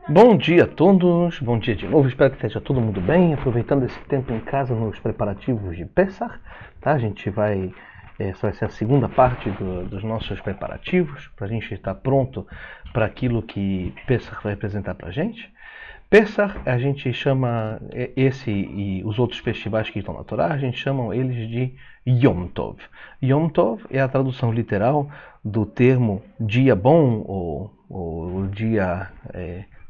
Bom dia a todos, bom dia de novo, espero que esteja todo mundo bem, aproveitando esse tempo em casa nos preparativos de Pessach, tá? A gente essa vai ser a segunda parte dos nossos preparativos, para a gente estar pronto para aquilo que Pessach vai apresentar para a gente. Pessach, a gente chama esse e os outros festivais que estão na Torá, a gente chama eles de Yom Tov. Yom Tov é a tradução literal do termo dia bom ou dia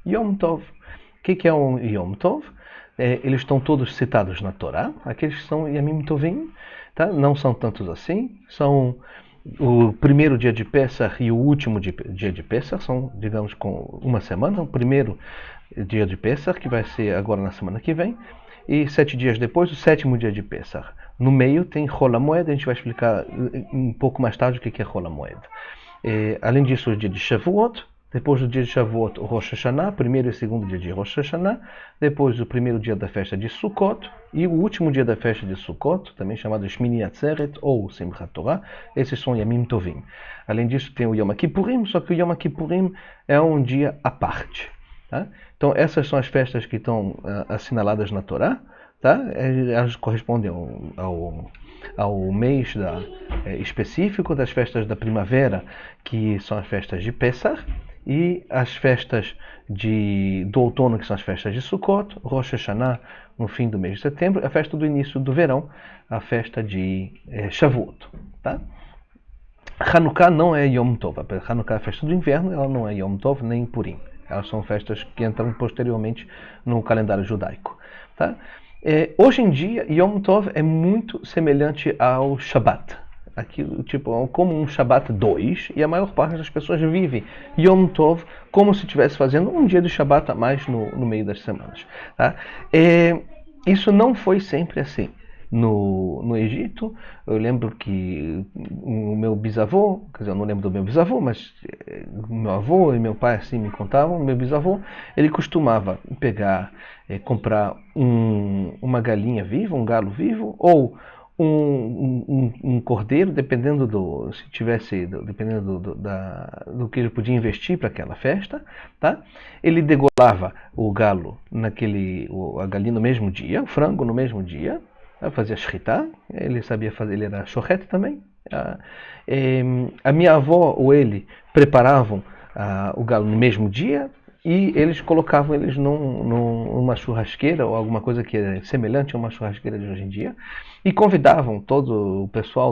Yom Tov. O que é um Yom Tov? Eles estão todos citados na Torá, aqueles que são Yamim Tovim, tá? Não são tantos assim, são o primeiro dia de Pessach e o último dia de Pessach, são, digamos, com uma semana. O primeiro dia de Pessach, que vai ser agora na semana que vem, e 7 dias depois, o sétimo dia de Pessach. No meio tem Chol HaMoed, a gente vai explicar um pouco mais tarde o que é Chol HaMoed. Além disso, o dia de Shavuot, depois do dia de Shavuot, o Rosh Hashanah, primeiro e segundo dia de Rosh Hashanah, depois o primeiro dia da festa de Sukkot e o último dia da festa de Sukkot, também chamado Shmini Atzeret ou Simchat Torah. Esses são Yamim Tovim. Além disso, tem o Yom Kippurim, só que o Yom Kippurim é um dia à parte. Tá? Então, essas são as festas que estão assinaladas na Torá. Tá? Elas correspondem ao mês específico das festas da primavera, que são as festas de Pessach, e as festas do outono, que são as festas de Sukkot, Rosh Hashanah no fim do mês de setembro, a festa do início do verão, a festa de Shavuot. Tá? Hanukkah não é Yom Tov. Hanukkah é a festa do inverno, ela não é Yom Tov nem Purim. Elas são festas que entram posteriormente no calendário judaico. Tá? Hoje em dia, Yom Tov é muito semelhante ao Shabbat. Aquilo, tipo, como um Shabbat 2, e a maior parte das pessoas vive Yom Tov como se estivesse fazendo um dia de Shabbat a mais no meio das semanas. Tá? Isso não foi sempre assim. No Egito, eu lembro que o meu bisavô, quer dizer, eu não lembro do meu bisavô, mas meu avô e meu pai assim me contavam, meu bisavô, ele costumava comprar uma galinha viva, um galo vivo, ou um cordeiro, dependendo do que ele podia investir para aquela festa, tá? Ele degolava o galo a galinha no mesmo dia, o frango no mesmo dia, fazia shritá, ele sabia fazer, ele era shochet também. A minha avó ou ele preparavam o galo no mesmo dia e eles colocavam eles numa churrasqueira ou alguma coisa que é semelhante a uma churrasqueira de hoje em dia e convidavam todo o pessoal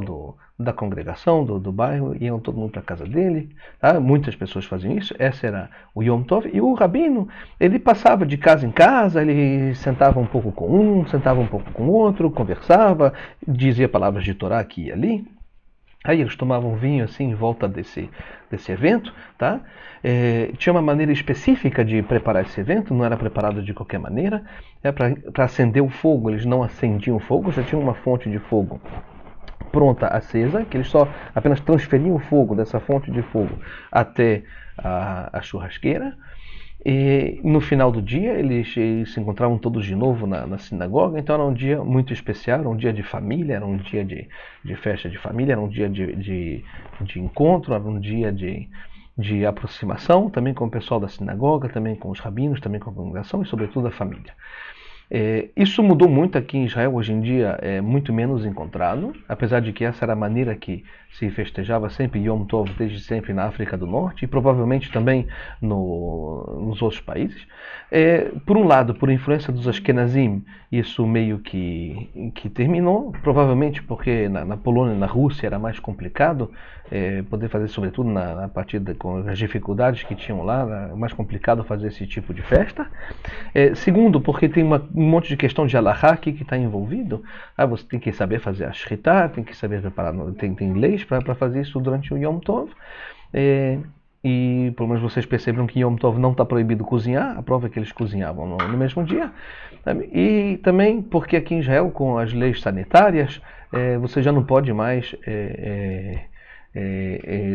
da congregação, do bairro, iam todo mundo para a casa dele. Tá? Muitas pessoas faziam isso, esse era o Yom Tov. E o rabino, ele passava de casa em casa, ele sentava um pouco com um, sentava um pouco com o outro, conversava, dizia palavras de Torá aqui e ali. Aí eles tomavam vinho assim em volta desse evento. Tá? Tinha uma maneira específica de preparar esse evento, não era preparado de qualquer maneira. Para acender o fogo, eles não acendiam o fogo, já tinha uma fonte de fogo pronta, acesa, que eles só apenas transferiam o fogo dessa fonte de fogo até a churrasqueira. E no final do dia eles se encontravam todos de novo na sinagoga, então era um dia muito especial, era um dia de família, era um dia de festa de família, era um dia de encontro, era um dia de aproximação, também com o pessoal da sinagoga, também com os rabinos, também com a congregação e sobretudo a família. Isso mudou muito aqui em Israel, hoje em dia é muito menos encontrado, apesar de que essa era a maneira que se festejava sempre Yom Tov desde sempre na África do Norte e provavelmente também nos outros países. Por um lado, por influência dos Ashkenazim, isso meio que terminou, provavelmente porque na Polônia e na Rússia era mais complicado poder fazer, sobretudo a partir com as dificuldades que tinham lá, era mais complicado fazer esse tipo de festa. Segundo, porque tem um monte de questão de halachá aqui que está envolvido. Você tem que saber fazer a shritá, tem que saber preparar, tem leis para fazer isso durante o Yom Tov. E pelo menos vocês perceberam que Yom Tov não está proibido cozinhar, a prova é que eles cozinhavam no mesmo dia. E também porque aqui em Israel, com as leis sanitárias, você já não pode mais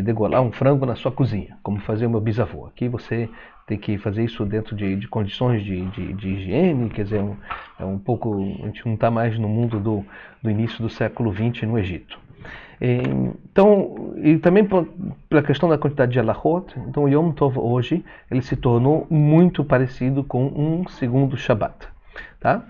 degolar um frango na sua cozinha, como fazia o meu bisavô. Aqui você tem que fazer isso dentro de condições de higiene, quer dizer, a gente não está mais no mundo do início do século XX no Egito. Então, e também pela questão da quantidade de halachot, então o Yom Tov hoje ele se tornou muito parecido com um segundo Shabat. Tá?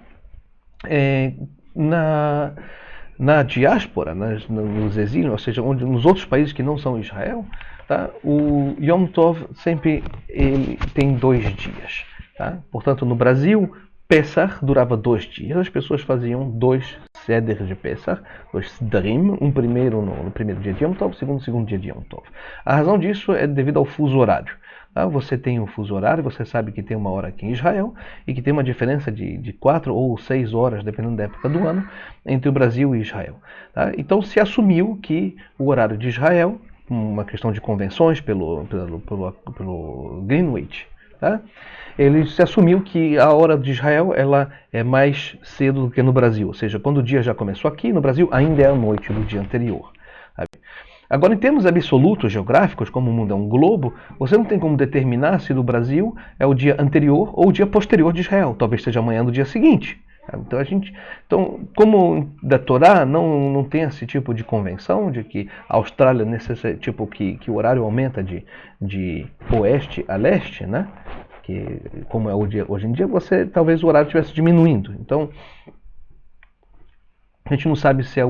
Na diáspora, nos exílios, ou seja, nos outros países que não são Israel, tá? O Yom Tov sempre ele tem 2 dias. Tá? Portanto, no Brasil, Pesach durava 2 dias. As pessoas faziam 2 Seder de Pesach, 2 Sederim, um primeiro no primeiro dia de Yom Tov, segundo no segundo dia de Yom Tov. A razão disso é devido ao fuso horário. Tá? Você tem um fuso horário, você sabe que tem uma hora aqui em Israel e que tem uma diferença de 4 ou 6 horas, dependendo da época do ano, entre o Brasil e Israel. Tá? Então se assumiu que o horário de Israel, uma questão de convenções pelo Greenwich, tá? Ele se assumiu que a hora de Israel ela é mais cedo do que no Brasil, ou seja, quando o dia já começou aqui, no Brasil ainda é a noite do dia anterior. Sabe? Agora, em termos absolutos geográficos, como o mundo é um globo, você não tem como determinar se no Brasil é o dia anterior ou o dia posterior de Israel, talvez seja amanhã do dia seguinte. Então, como da Torá não tem esse tipo de convenção de que a Austrália necessita, tipo que o horário aumenta de oeste a leste, né? Que como é o dia hoje em dia, talvez o horário estivesse diminuindo. Então a gente não sabe se é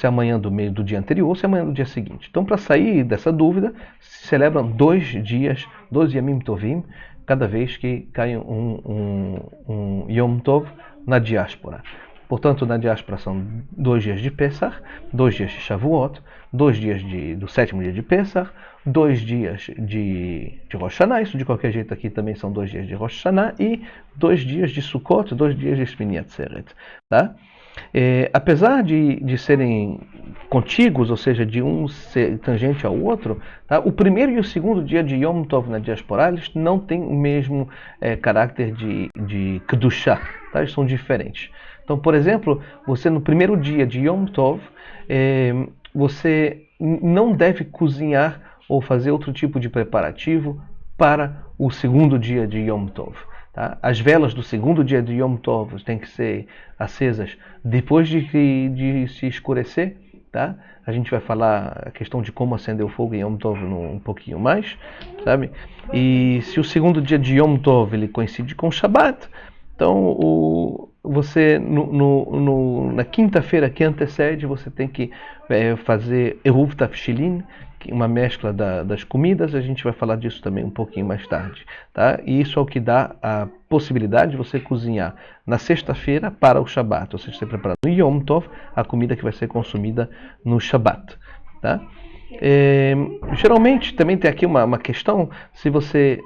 amanhã do meio do dia anterior ou se é amanhã do dia seguinte. Então, para sair dessa dúvida, se celebram 2 dias, 2 Yamim Tovim, cada vez que cai um Yom Tov na diáspora. Portanto, na diáspora são 2 dias de Pesach, 2 dias de Shavuot, 2 dias do 7º dia de Pesach, 2 dias de Rosh Hashanah, isso de qualquer jeito aqui também são 2 dias de Rosh Hashanah, e 2 dias de Sukkot, 2 dias de Shmini Atzeret. Tá? Apesar de serem contíguos, ou seja, de um ser tangente ao outro, tá? O primeiro e o segundo dia de Yom Tov na diáspora eles não têm o mesmo caráter de Kedushá, tá? Eles são diferentes. Então, por exemplo, você no primeiro dia de Yom Tov, você não deve cozinhar ou fazer outro tipo de preparativo para o segundo dia de Yom Tov. Tá? As velas do segundo dia de Yom Tov têm que ser acesas depois de se escurecer. Tá? A gente vai falar a questão de como acender o fogo em Yom Tov um pouquinho mais. Sabe? E se o segundo dia de Yom Tov ele coincide com o Shabbat, então você na quinta-feira que antecede, você tem que fazer Eruv Tafshilin, uma mescla das comidas. A gente vai falar disso também um pouquinho mais tarde. Tá? E isso é o que dá a possibilidade de você cozinhar na sexta-feira para o Shabat, ou seja, você preparar no Yom Tov a comida que vai ser consumida no Shabat. Tá? Geralmente também tem aqui uma questão, se você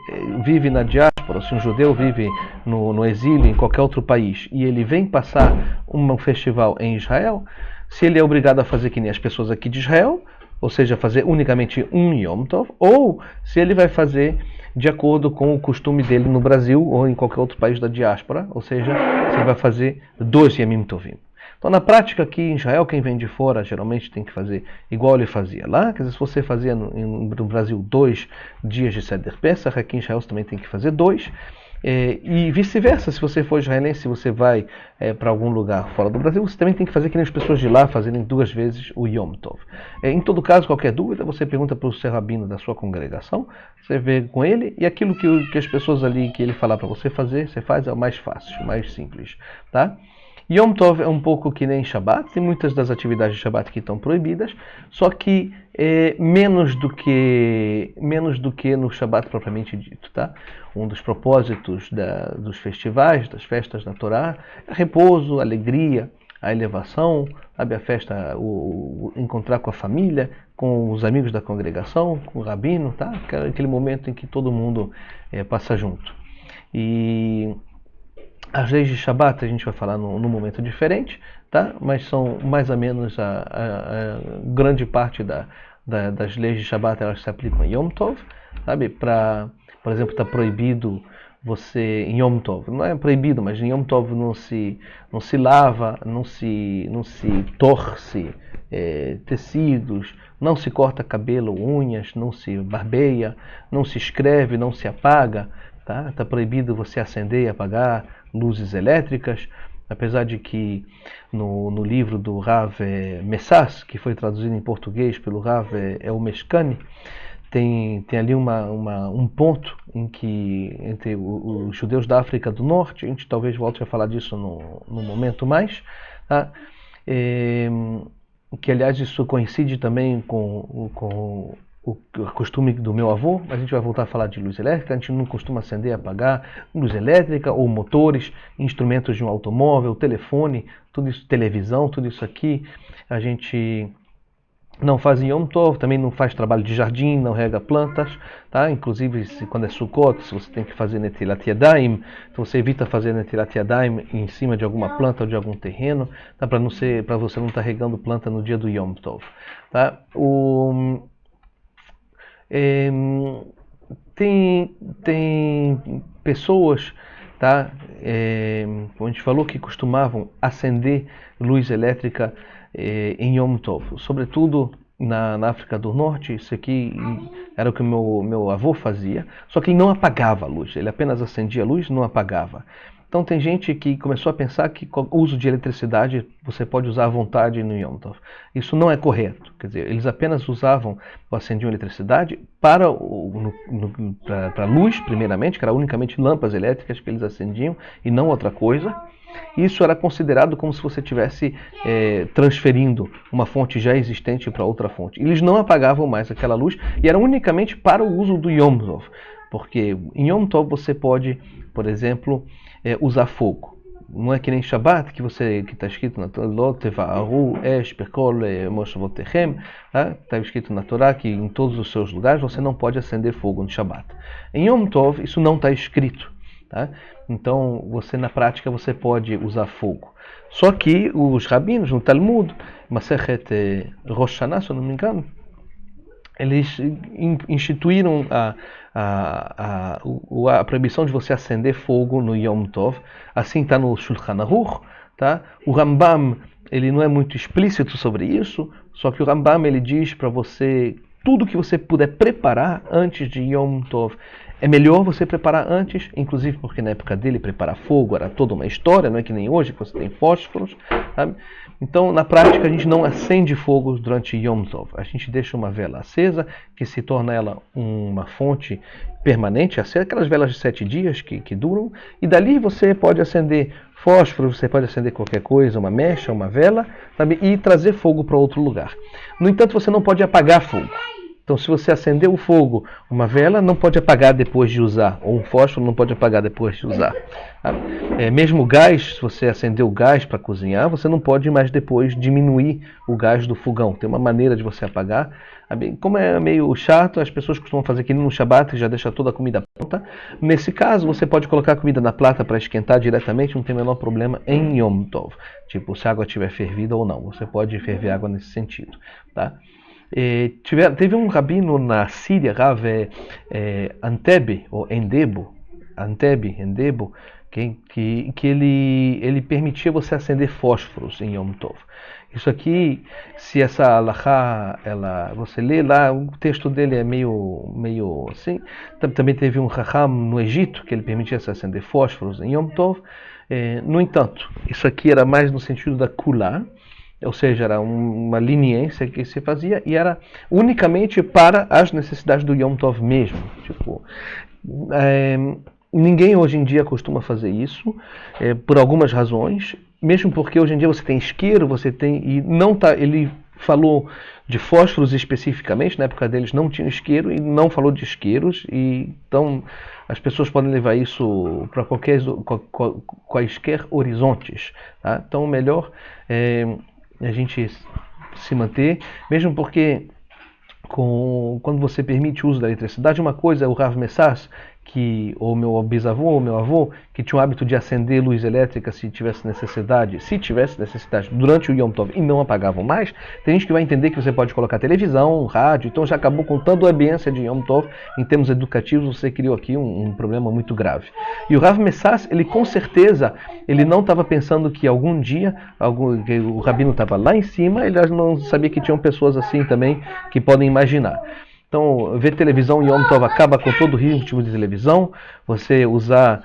vive na diáspora, se um judeu vive no exílio em qualquer outro país e ele vem passar um festival em Israel, se ele é obrigado a fazer que nem as pessoas aqui de Israel, ou seja, fazer unicamente um Yom Tov, ou se ele vai fazer de acordo com o costume dele no Brasil ou em qualquer outro país da diáspora, ou seja, se ele vai fazer 2 Yamim Tovim. Então, na prática, aqui em Israel, quem vem de fora geralmente tem que fazer igual ele fazia lá. Quer dizer, se você fazia no Brasil 2 dias de Seder Pesach, aqui em Israel você também tem que fazer 2. E vice-versa, se você for israelense, se você vai para algum lugar fora do Brasil, você também tem que fazer que nem as pessoas de lá fazerem 2 vezes o Yom Tov. Em todo caso, qualquer dúvida, você pergunta para o seu rabino da sua congregação, você vê com ele, e aquilo que as pessoas ali, que ele falar para você fazer, você faz, é o mais fácil, o mais simples. Tá? Yom Tov é um pouco que nem Shabbat, tem muitas das atividades de Shabbat que estão proibidas, só que menos do que no Shabbat propriamente dito. Tá? Um dos propósitos dos festivais, das festas da Torá, é repouso, alegria, a elevação, sabe, a festa, encontrar com a família, com os amigos da congregação, com o rabino, tá? Aquele momento em que todo mundo passa junto. E as leis de Shabbat a gente vai falar num momento diferente, tá? Mas são mais ou menos a grande parte das leis de Shabbat, elas se aplicam em Yom Tov, sabe? Por exemplo, está proibido você em Yom Tov, não é proibido, mas em Yom Tov não se lava, não se torce tecidos, não se corta cabelo, unhas, não se barbeia, não se escreve, não se apaga. Tá proibido você acender e apagar luzes elétricas. apesar de que no livro do Rav Messas, que foi traduzido em português pelo Rav Elmeshkani, tem ali um ponto em que entre os judeus da África do Norte, a gente talvez volte a falar disso no momento mais, tá? Que aliás isso coincide também com o costume do meu avô. A gente vai voltar a falar de luz elétrica. A gente não costuma acender e apagar luz elétrica ou motores, instrumentos de um automóvel, telefone, tudo isso, televisão, tudo isso aqui a gente não faz em Yom Tov, também não faz trabalho de jardim, não rega plantas, tá? Inclusive quando é Sukkot, se você tem que fazer Netilat Yadayim, então você evita fazer Netilat Yadayim em cima de alguma planta ou de algum terreno, tá? Para você não estar regando planta no dia do Yom Tov, tá? Tem pessoas, tá? Como a gente falou, que costumavam acender luz elétrica em Yom Tov, sobretudo na África do Norte. Isso aqui era o que o meu avô fazia, só que ele não apagava a luz, ele apenas acendia a luz e não apagava. Então tem gente que começou a pensar que com o uso de eletricidade você pode usar à vontade no Yom Tov. Isso não é correto, quer dizer, eles apenas usavam ou acendiam eletricidade para luz, primeiramente, que era unicamente lâmpadas elétricas que eles acendiam e não outra coisa. Isso era considerado como se você estivesse transferindo uma fonte já existente para outra fonte. Eles não apagavam mais aquela luz e era unicamente para o uso do Yom Tov. Porque em Yom Tov você pode, por exemplo, usar fogo. Não é que nem Shabbat, que está escrito na Torá, está escrito na Torá que em todos os seus lugares você não pode acender fogo no Shabbat. Em Yom Tov isso não está escrito. Tá? Então, na prática, você pode usar fogo. Só que os rabinos, no Talmud, Masechet Rosh Hashanah, se eu não me engano, eles instituíram a proibição de você acender fogo no Yom Tov. Assim está no Shulchan Aruch. Tá? O Rambam, ele não é muito explícito sobre isso, só que o Rambam ele diz para você tudo que você puder preparar antes de Yom Tov. É melhor você preparar antes, inclusive porque na época dele preparar fogo era toda uma história, não é que nem hoje que você tem fósforos, sabe? Então, na prática, a gente não acende fogo durante Yom Tov. A gente deixa uma vela acesa, que se torna ela uma fonte permanente, aquelas velas de 7 dias que duram, e dali você pode acender fósforo, você pode acender qualquer coisa, uma mecha, uma vela, sabe? E trazer fogo para outro lugar. No entanto, você não pode apagar fogo. Então, se você acender o fogo, uma vela, não pode apagar depois de usar. Ou um fósforo não pode apagar depois de usar. Mesmo o gás, se você acender o gás para cozinhar, você não pode mais depois diminuir o gás do fogão. Tem uma maneira de você apagar. Como é meio chato, as pessoas costumam fazer aqui no Shabbat, que já deixa toda a comida pronta. Nesse caso, você pode colocar a comida na plata para esquentar diretamente, não tem o menor problema em Yom Tov. Tipo, se a água estiver fervida ou não. Você pode ferver água nesse sentido. Tá? Teve um rabino na Síria, Rav Antebe, ou Endebo, que ele permitia você acender fósforos em Yom Tov. Isso aqui, se essa alahá, você lê lá, o texto dele é meio assim. Também teve um Raham no Egito, que ele permitia você acender fósforos em Yom Tov. No entanto, isso aqui era mais no sentido da Kulá, ou seja, era uma leniência que se fazia e era unicamente para as necessidades do Yom Tov mesmo. Tipo, ninguém hoje em dia costuma fazer isso, por algumas razões, mesmo porque hoje em dia você tem isqueiro, e não tá, ele falou de fósforos especificamente, na época deles não tinha isqueiro e não falou de isqueiros, e então as pessoas podem levar isso para quaisquer horizontes. Tá? Então o melhor é a gente se manter, mesmo porque quando você permite o uso da eletricidade, uma coisa é o Rav Messas, ou meu bisavô ou meu avô, que tinha o hábito de acender luz elétrica se tivesse necessidade durante o Yom Tov e não apagavam mais. Tem gente que vai entender que você pode colocar televisão, rádio, então já acabou com tanta ambiência de Yom Tov. Em termos educativos, você criou aqui um problema muito grave. E o Rav Messas, ele com certeza, ele não estava pensando que algum dia que o rabino estava lá em cima, ele não sabia que tinham pessoas assim também que podem imaginar. Então, ver televisão em Yom Tov acaba com todo o ritmo de televisão. Você usar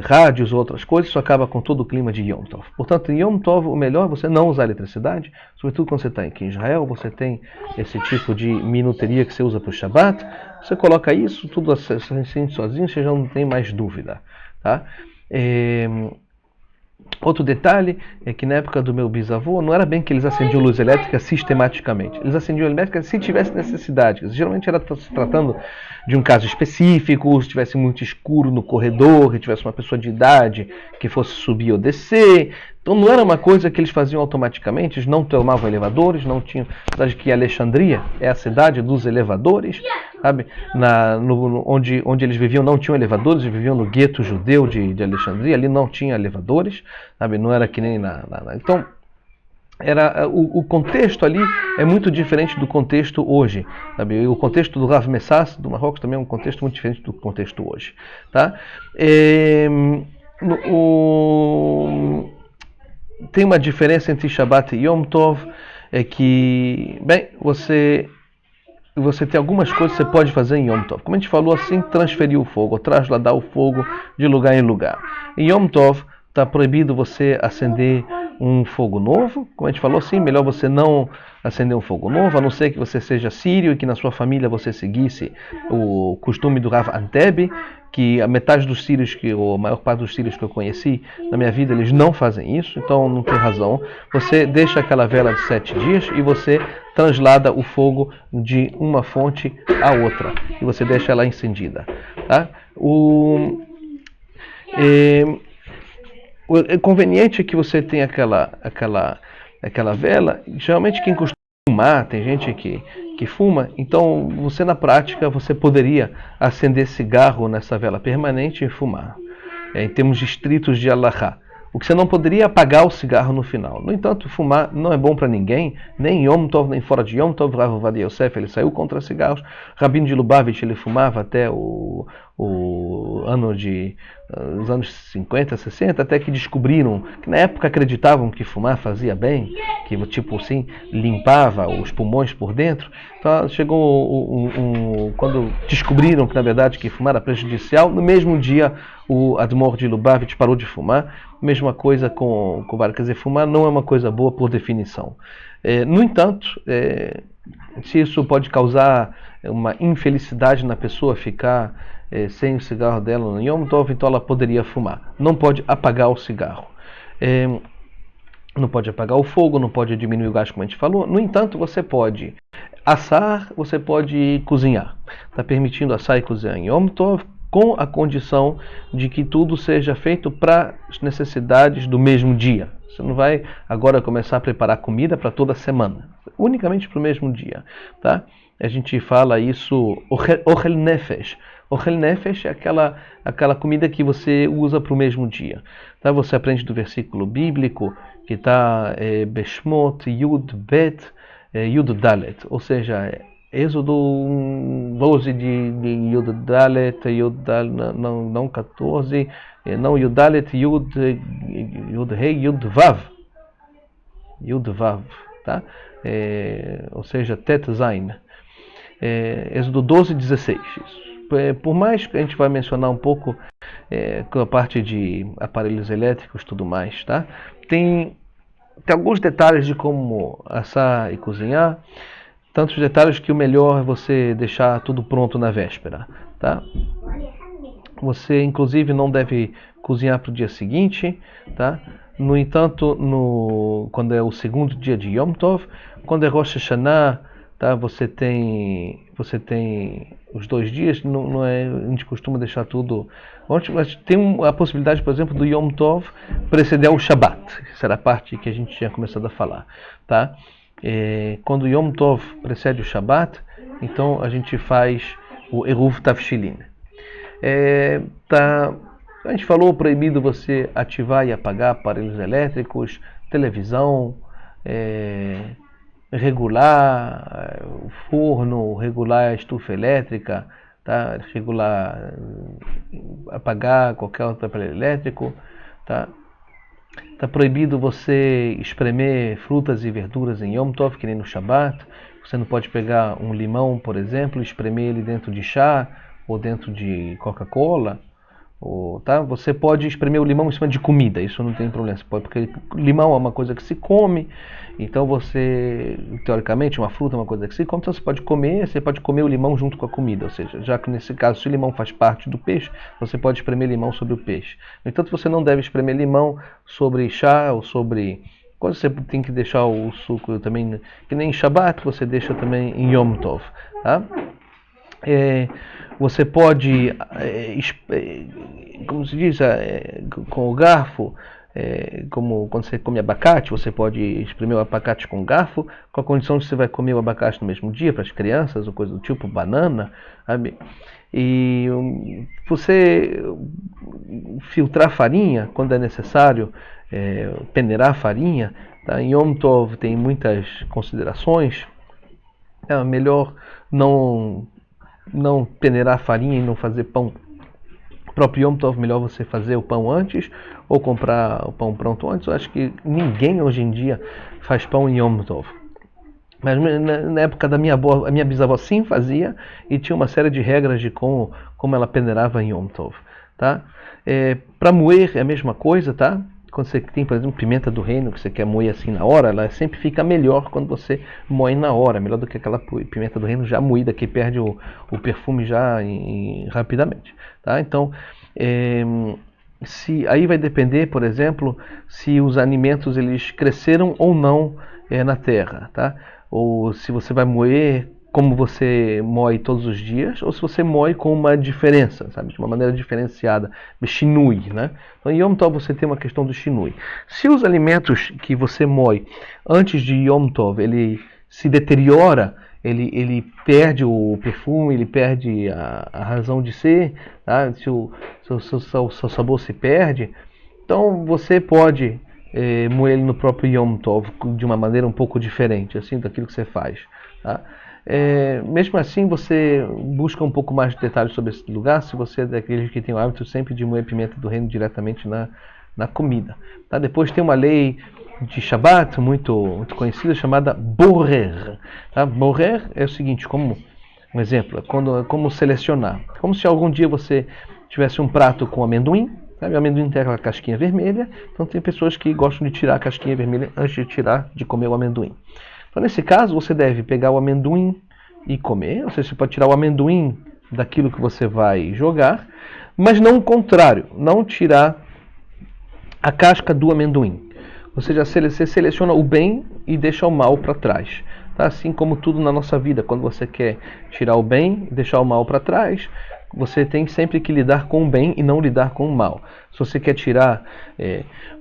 rádios ou outras coisas, isso acaba com todo o clima de Yom Tov. Portanto, em Yom Tov, o melhor é você não usar eletricidade, sobretudo quando você está aqui em Israel, você tem esse tipo de minuteria que você usa para o Shabbat. Você coloca isso, tudo assim sozinho, você já não tem mais dúvida. Tá? Outro detalhe é que na época do meu bisavô, não era bem que eles acendiam luz elétrica sistematicamente. Eles acendiam luz elétrica se tivesse necessidade. Geralmente era se tratando de um caso específico, se tivesse muito escuro no corredor, que tivesse uma pessoa de idade que fosse subir ou descer. Então não era uma coisa que eles faziam automaticamente, eles não tomavam elevadores, não tinham... Apesar de que Alexandria é a cidade dos elevadores, sabe? Onde eles viviam não tinham elevadores, eles viviam no gueto judeu de Alexandria, ali não tinha elevadores, sabe? Não era que nem Então, o contexto ali é muito diferente do contexto hoje, sabe? O contexto do Rav Messas, do Marrocos, também é um contexto muito diferente do contexto hoje. Tá? Tem uma diferença entre Shabbat e Yom Tov, é que, bem, você tem algumas coisas que você pode fazer em Yom Tov. Como a gente falou assim, transferir o fogo, trasladar o fogo de lugar em lugar. Em Yom Tov está proibido você acender um fogo novo. Como a gente falou assim, melhor você não acender um fogo novo, a não ser que você seja sírio e que na sua família você seguisse o costume do Rav Anteb, que a metade dos sírios, ou a maior parte dos sírios que eu conheci na minha vida, eles não fazem isso, então não tem razão. Você deixa aquela vela de 7 dias e você translada o fogo de uma fonte a outra e você deixa ela encendida. Tá? É conveniente que você tenha aquela vela. Geralmente quem costuma fumar, tem gente que fuma, então você na prática você poderia acender cigarro nessa vela permanente e fumar, em termos estritos de Halachá. O que você não poderia é apagar o cigarro no final. No entanto, fumar não é bom para ninguém, nem em Yom Tov, nem fora de Yom Tov. Rav Ovadia Yosef, ele saiu contra cigarros. Rabino de Lubavitch, ele fumava até os anos 50, 60, até que descobriram, que na época acreditavam que fumar fazia bem, que tipo assim, limpava os pulmões por dentro. Então chegou quando descobriram que na verdade que fumar era prejudicial, no mesmo dia o Admor de Lubavitch parou de fumar. Mesma coisa com quer dizer, fumar não é uma coisa boa por definição. No entanto, se isso pode causar uma infelicidade na pessoa ficar sem o cigarro dela no Yom Tov, então ela poderia fumar. Não pode apagar o cigarro. Não pode apagar o fogo, não pode diminuir o gás, como a gente falou. No entanto, você pode assar, você pode cozinhar. Está permitindo assar e cozinhar em Yom Tov, com a condição de que tudo seja feito para as necessidades do mesmo dia. Você não vai agora começar a preparar comida para toda semana, unicamente para o mesmo dia. Tá? A gente fala isso, Ochel Nefesh. Ochel Nefesh é aquela comida que você usa para o mesmo dia. Tá? Você aprende do versículo bíblico que está Beshmot, Yud, Bet, Yud, Dalet, ou seja, Êxodo 12 de Yud Dalet, não 14, não Yud Dalet, Yud Rei, Yud Vav. Yud Vav, tá? Ou seja, Tet Zain. Êxodo 12, 16. Por mais que a gente vai mencionar um pouco com a parte de aparelhos elétricos e tudo mais, tá? Tem alguns detalhes de como assar e cozinhar. Tantos detalhes que o melhor é você deixar tudo pronto na véspera. Tá? Você, inclusive, não deve cozinhar para o dia seguinte. Tá? No entanto, quando é o segundo dia de Yom Tov, quando é Rosh Hashanah, tá? Você tem os 2 dias. Não é, a gente costuma deixar tudo... Mas tem a possibilidade, por exemplo, do Yom Tov preceder o Shabbat. Essa era a parte que a gente tinha começado a falar. Tá? Quando o Yom Tov precede o Shabbat, então a gente faz o Eruv Tavshilin. A gente falou, proibido você ativar e apagar aparelhos elétricos, televisão, regular o forno, regular a estufa elétrica, tá? Regular, apagar qualquer outro aparelho elétrico. Tá? Está proibido você espremer frutas e verduras em Yom Tov, que nem no Shabbat. Você não pode pegar um limão, por exemplo, e espremer ele dentro de chá ou dentro de Coca-Cola. Tá? Você pode espremer o limão em cima de comida, isso não tem problema. Você pode, porque limão é uma coisa que se come, então você, teoricamente, uma fruta é uma coisa que se come, então você pode comer o limão junto com a comida. Ou seja, já que nesse caso, se o limão faz parte do peixe, você pode espremer limão sobre o peixe. No entanto, você não deve espremer limão sobre chá ou sobre... Quando você tem que deixar o suco também, que nem em Shabbat, você deixa também em Yom Tov. Tá? Você pode, como se diz, com o garfo, como quando você come abacate, você pode espremer o abacate com o garfo, com a condição de que você vai comer o abacate no mesmo dia para as crianças, ou coisa do tipo, banana, sabe? E você filtrar farinha quando é necessário, peneirar a farinha, tá? Em Yom Tov tem muitas considerações, é melhor não peneirar a farinha e não fazer pão próprio Yom Tov, melhor você fazer o pão antes ou comprar o pão pronto antes. Eu acho que ninguém hoje em dia faz pão em Yom Tov. Mas na época da minha avó, a minha bisavó sim fazia e tinha uma série de regras de como ela peneirava em Yom Tov. Tá? Para moer é a mesma coisa, tá? Quando você tem, por exemplo, pimenta do reino que você quer moer assim na hora, ela sempre fica melhor quando você moe na hora, melhor do que aquela pimenta do reino já moída que perde o perfume já rapidamente. Tá? Então, aí vai depender, por exemplo, se os alimentos eles cresceram ou não na terra, tá? Ou se você vai moer como você moe todos os dias, ou se você moe com uma diferença, sabe? De uma maneira diferenciada, shinui, né? Então, em Yom Tov você tem uma questão do shinui. Se os alimentos que você moe antes de Yom Tov, ele se deteriora, ele perde o perfume, ele perde a razão de ser, tá? Se o seu sabor se perde, então você pode moer ele no próprio Yom Tov de uma maneira um pouco diferente, assim, daquilo que você faz, tá? Mesmo assim, você busca um pouco mais de detalhes sobre esse lugar, se você é daqueles que tem o hábito sempre de moer pimenta do reino diretamente na comida. Tá? Depois tem uma lei de Shabbat muito conhecida chamada Borer. Tá? Borer é o seguinte, como um exemplo, como selecionar. Como se algum dia você tivesse um prato com amendoim, sabe? O amendoim tem aquela casquinha vermelha, então tem pessoas que gostam de tirar a casquinha vermelha antes de comer o amendoim. Então, nesse caso, você deve pegar o amendoim e comer, ou seja, você pode tirar o amendoim daquilo que você vai jogar, mas não o contrário, não tirar a casca do amendoim. Ou seja, você seleciona o bem e deixa o mal para trás. Tá? Assim como tudo na nossa vida, quando você quer tirar o bem e deixar o mal para trás, você tem sempre que lidar com o bem e não lidar com o mal. Se você quer tirar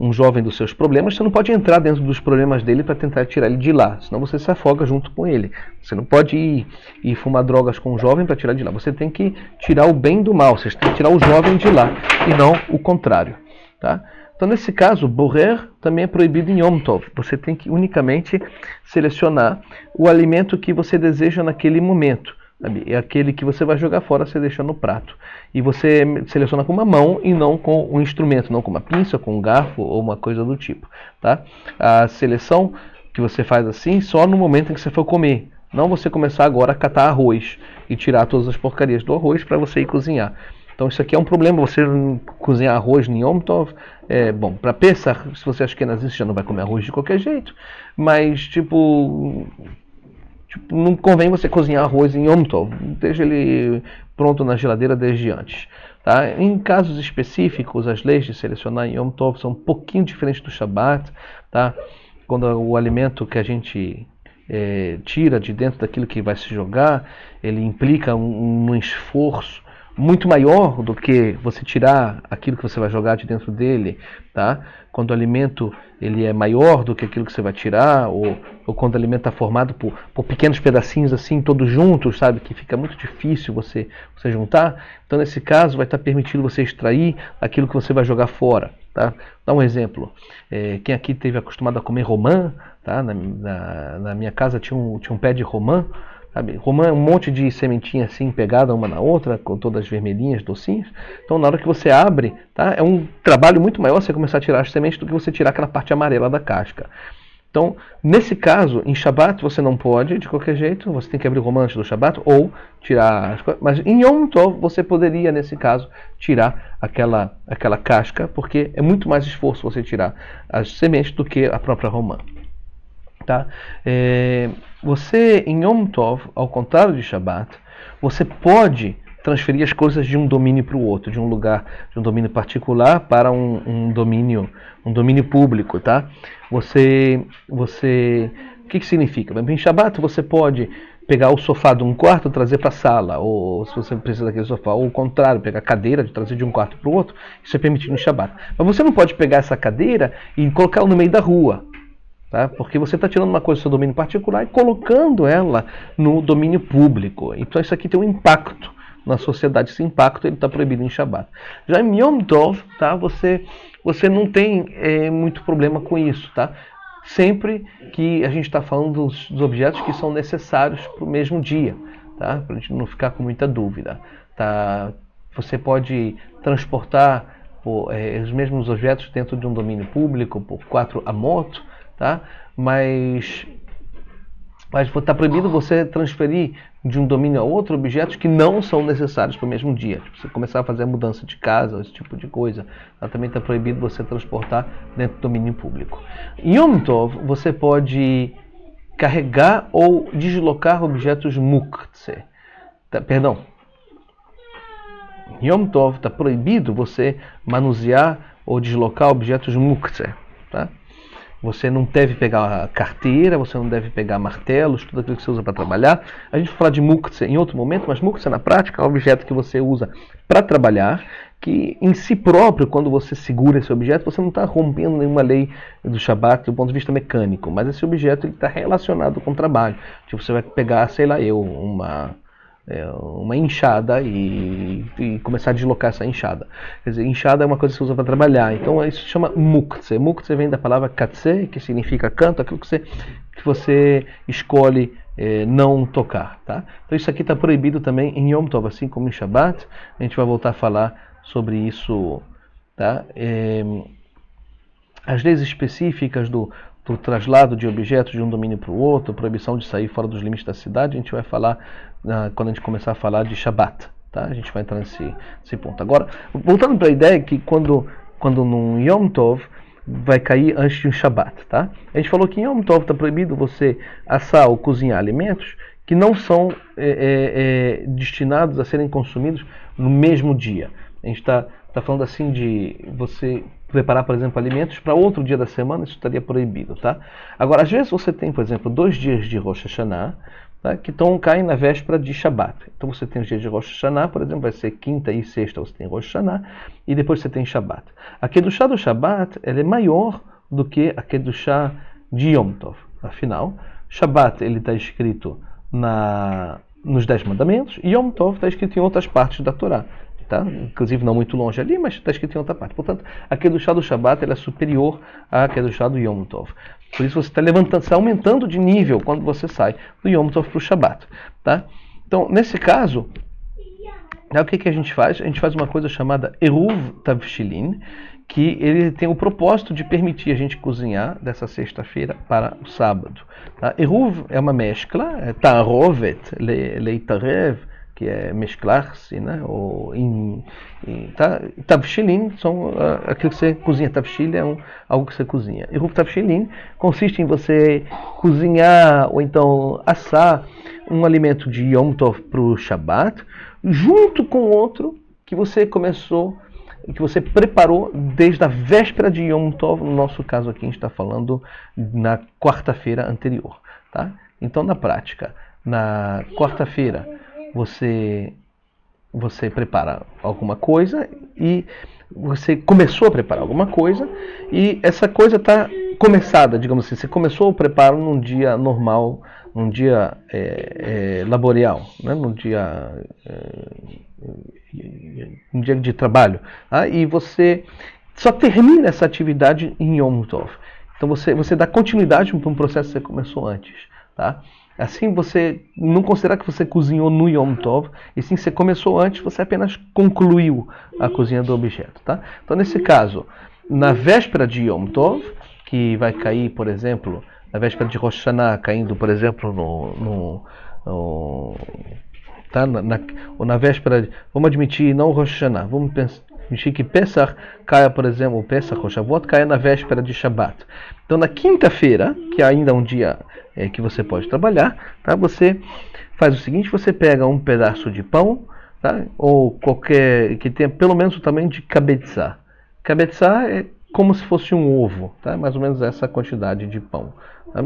um jovem dos seus problemas, você não pode entrar dentro dos problemas dele para tentar tirar ele de lá, senão você se afoga junto com ele. Você não pode ir fumar drogas com o jovem para tirar de lá. Você tem que tirar o bem do mal, você tem que tirar o jovem de lá e não o contrário. Tá? Então, nesse caso, borer também é proibido em Yom Tov. Você tem que unicamente selecionar o alimento que você deseja naquele momento. É aquele que você vai jogar fora, você deixa no prato. E você seleciona com uma mão e não com um instrumento, não com uma pinça, com um garfo ou uma coisa do tipo. Tá? A seleção que você faz assim só no momento em que você for comer. Não você começar agora a catar arroz e tirar todas as porcarias do arroz para você ir cozinhar. Então isso aqui é um problema, você cozinhar arroz em Yom Tov. Bom, para Pesach, se você acha que você já não vai comer arroz de qualquer jeito, mas não convém você cozinhar arroz em Yom Tov, deixa ele pronto na geladeira desde antes. Tá? Em casos específicos, as leis de selecionar em Yom Tov são um pouquinho diferentes do Shabbat. Tá? Quando o alimento que a gente tira de dentro daquilo que vai se jogar, ele implica um esforço muito maior do que você tirar aquilo que você vai jogar de dentro dele, tá? Quando o alimento ele é maior do que aquilo que você vai tirar, ou quando o alimento está formado por pequenos pedacinhos assim, todos juntos, sabe? Que fica muito difícil você juntar. Então, nesse caso, vai estar permitido você extrair aquilo que você vai jogar fora, tá? Dá um exemplo. Quem aqui esteve acostumado a comer romã, tá? Na minha casa tinha um pé de romã. Sabe? Romã é um monte de sementinha assim pegada uma na outra, com todas vermelhinhas, docinhas. Então, na hora que você abre, tá? É um trabalho muito maior você começar a tirar as sementes do que você tirar aquela parte amarela da casca. Então, nesse caso, em Shabat você não pode, de qualquer jeito, você tem que abrir o romance do Shabat ou tirar as coisas. Mas em Yom Tov você poderia, nesse caso, tirar aquela casca, porque é muito mais esforço você tirar as sementes do que a própria romã. Tá? Você, em Yom Tov, ao contrário de Shabat, você pode transferir as coisas de um domínio para o outro, de um lugar, de um domínio particular para um domínio público, tá? O que significa? Em Shabat você pode pegar o sofá de um quarto e trazer para a sala, ou se você precisa daquele sofá, ou o contrário, pegar a cadeira e trazer de um quarto para o outro, isso é permitido no Shabat. Mas você não pode pegar essa cadeira e colocar ela no meio da rua, tá? Porque você está tirando uma coisa do seu domínio particular e colocando ela no domínio público. Então isso aqui tem um impacto na sociedade. Esse impacto ele está proibido em Shabat. Já em Yom Tov, tá? Você não tem muito problema com isso, tá? Sempre que a gente está falando dos objetos que são necessários para o mesmo dia, tá? Para a gente não ficar com muita dúvida, tá? Você pode transportar os mesmos objetos dentro de um domínio público por 4 amot, tá? Mas está proibido você transferir de um domínio a outro objetos que não são necessários para o mesmo dia. Tipo, você começar a fazer a mudança de casa, esse tipo de coisa, também está proibido você transportar dentro do domínio público. Em Yom Tov, você pode carregar ou deslocar objetos muktzeh. Perdão. Em Yom Tov está proibido você manusear ou deslocar objetos muktzeh, tá? Você não deve pegar carteira, você não deve pegar martelos, tudo aquilo que você usa para trabalhar. A gente vai falar de muktzeh em outro momento, mas muktzeh na prática é um objeto que você usa para trabalhar, que em si próprio, quando você segura esse objeto, você não está rompendo nenhuma lei do Shabat do ponto de vista mecânico, mas esse objeto está relacionado com o trabalho. Tipo, você vai pegar, sei lá, uma enxada e começar a deslocar essa enxada. Quer dizer, enxada é uma coisa que você usa para trabalhar. Então isso se chama muktzeh. Muktzeh vem da palavra katzeh, que significa canto, aquilo que você escolhe não tocar. Tá? Então isso aqui está proibido também em Yom Tov, assim como em Shabat. A gente vai voltar a falar sobre isso. Tá? As leis específicas do traslado de objetos de um domínio para o outro, proibição de sair fora dos limites da cidade, a gente vai falar quando a gente começar a falar de Shabat, tá? A gente vai entrar nesse ponto. Agora, voltando para a ideia que quando num Yom Tov vai cair antes de um Shabat, tá? A gente falou que em Yom Tov está proibido você assar ou cozinhar alimentos que não são destinados a serem consumidos no mesmo dia. A gente está falando assim de você preparar, por exemplo, alimentos para outro dia da semana, isso estaria proibido, tá? Agora, às vezes você tem, por exemplo, 2 dias de Rosh Hashanah, tá? Que caem na véspera de Shabat. Então você tem os dias de Rosh Hashanah, por exemplo, vai ser quinta e sexta você tem Rosh Hashanah, e depois você tem Shabat. A Kedushá do Shabat ela é maior do que a Kedushá de Yom Tov. Afinal, Shabat ele está escrito nos 10 mandamentos, e Yom Tov está escrito em outras partes da Torá. Tá? Inclusive não muito longe ali, mas está escrito em outra parte. Portanto, a Kedushá do Shabat ela é superior à Kedushá do Yom Tov. Por isso você está aumentando de nível quando você sai do Yom Tov para o Shabat. Tá? Então, nesse caso, o que a gente faz? A gente faz uma coisa chamada Eruv Tavshilin, que ele tem o propósito de permitir a gente cozinhar dessa sexta-feira para o sábado. Tá? Eruv é uma mescla, Ta'arovet, Leitarev, que é mesclar-se, né? Tavshilin são aquilo que você cozinha. Tavshil é algo que você cozinha. Eruv Tavshilin consiste em você cozinhar ou então assar um alimento de Yom Tov para o Shabat, junto com outro que você preparou desde a véspera de Yom Tov. No nosso caso aqui a gente está falando na quarta-feira anterior. Tá? Então, na prática, na quarta-feira você prepara alguma coisa e você começou a preparar alguma coisa e essa coisa está começada, digamos assim. Você começou o preparo num dia normal, num dia laboral, né? num dia de trabalho. Tá? E você só termina essa atividade em Yom Tov. Então você dá continuidade para um processo que você começou antes. Tá? Assim, você não considerar que você cozinhou no Yom Tov, e sim, você começou antes, você apenas concluiu a cozinha do objeto. Tá? Então, nesse caso, na véspera de Yom Tov, que vai cair, por exemplo, na véspera de Rosh Hashanah, caindo, por exemplo, tá? Ou na véspera, vamos admitir, não Rosh Hashanah, vamos admitir que Pesach caia, por exemplo, o Pesach ou Shavuot caia na véspera de Shabat. Então, na quinta-feira, que ainda é um dia que você pode trabalhar, tá? Você faz o seguinte, você pega um pedaço de pão, tá? Ou qualquer, que tenha pelo menos o tamanho de cabeçá. Cabeçá é como se fosse um ovo, tá? Mais ou menos essa quantidade de pão. Tá?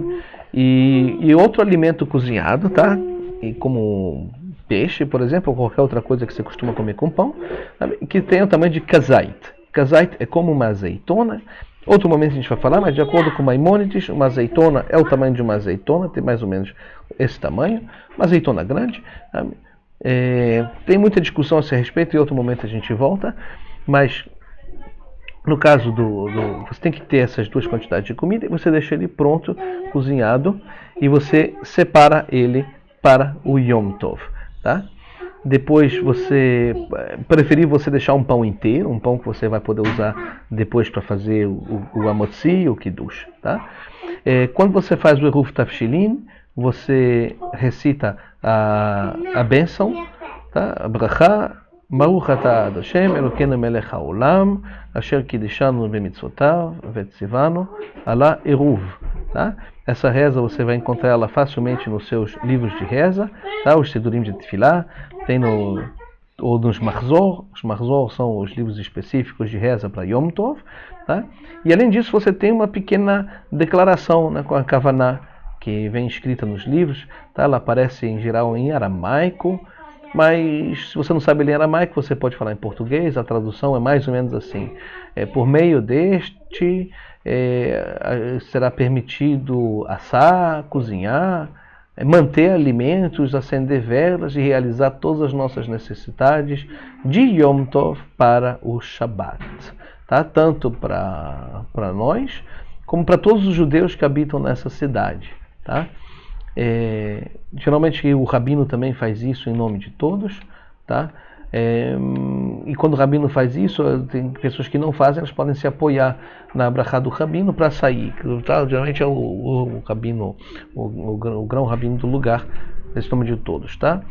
E outro alimento cozinhado, tá? E como peixe, por exemplo, ou qualquer outra coisa que você costuma comer com pão, sabe? Que tenha o tamanho de kazait. Kazait é como uma azeitona. Outro momento a gente vai falar, mas de acordo com Maimônides, uma azeitona é o tamanho de uma azeitona, tem mais ou menos esse tamanho, uma azeitona grande. Sabe? Tem muita discussão a esse respeito, em outro momento a gente volta, mas no caso você tem que ter essas duas quantidades de comida e você deixa ele pronto, cozinhado, e você separa ele para o Yom Tov, tá? Depois preferir você deixar um pão inteiro, um pão que você vai poder usar depois para fazer o amotzi, o kiddush, tá? Quando você faz o Eruv Tafshilin, você recita a bênção, tá? A brachá, Baruch atah Hashem Elokeinu melech haolam, asher kiddushanu bemitzvotav vetzivanu ala Eruv, tá? Essa reza você vai encontrar ela facilmente nos seus livros de reza, tá? Os Sidurim de Tefilá, tem ou nos Marzor. Os Marzor são os livros específicos de reza para Yom Tov, tá? E além disso você tem uma pequena declaração, né, com a Kavaná, que vem escrita nos livros, tá? Ela aparece em geral em aramaico, mas se você não sabe ler aramaico, você pode falar em português. A tradução é mais ou menos assim: por meio deste será permitido assar, cozinhar, manter alimentos, acender velas e realizar todas as nossas necessidades de Yom Tov para o Shabat, tá? Tanto para nós como para todos os judeus que habitam nessa cidade, tá? Geralmente o rabino também faz isso em nome de todos, tá? E quando o rabino faz isso, tem pessoas que não fazem, elas podem se apoiar na brachá do rabino para sair, tá? Geralmente é o rabino, o grão rabino do lugar, esse nome de todos, tá?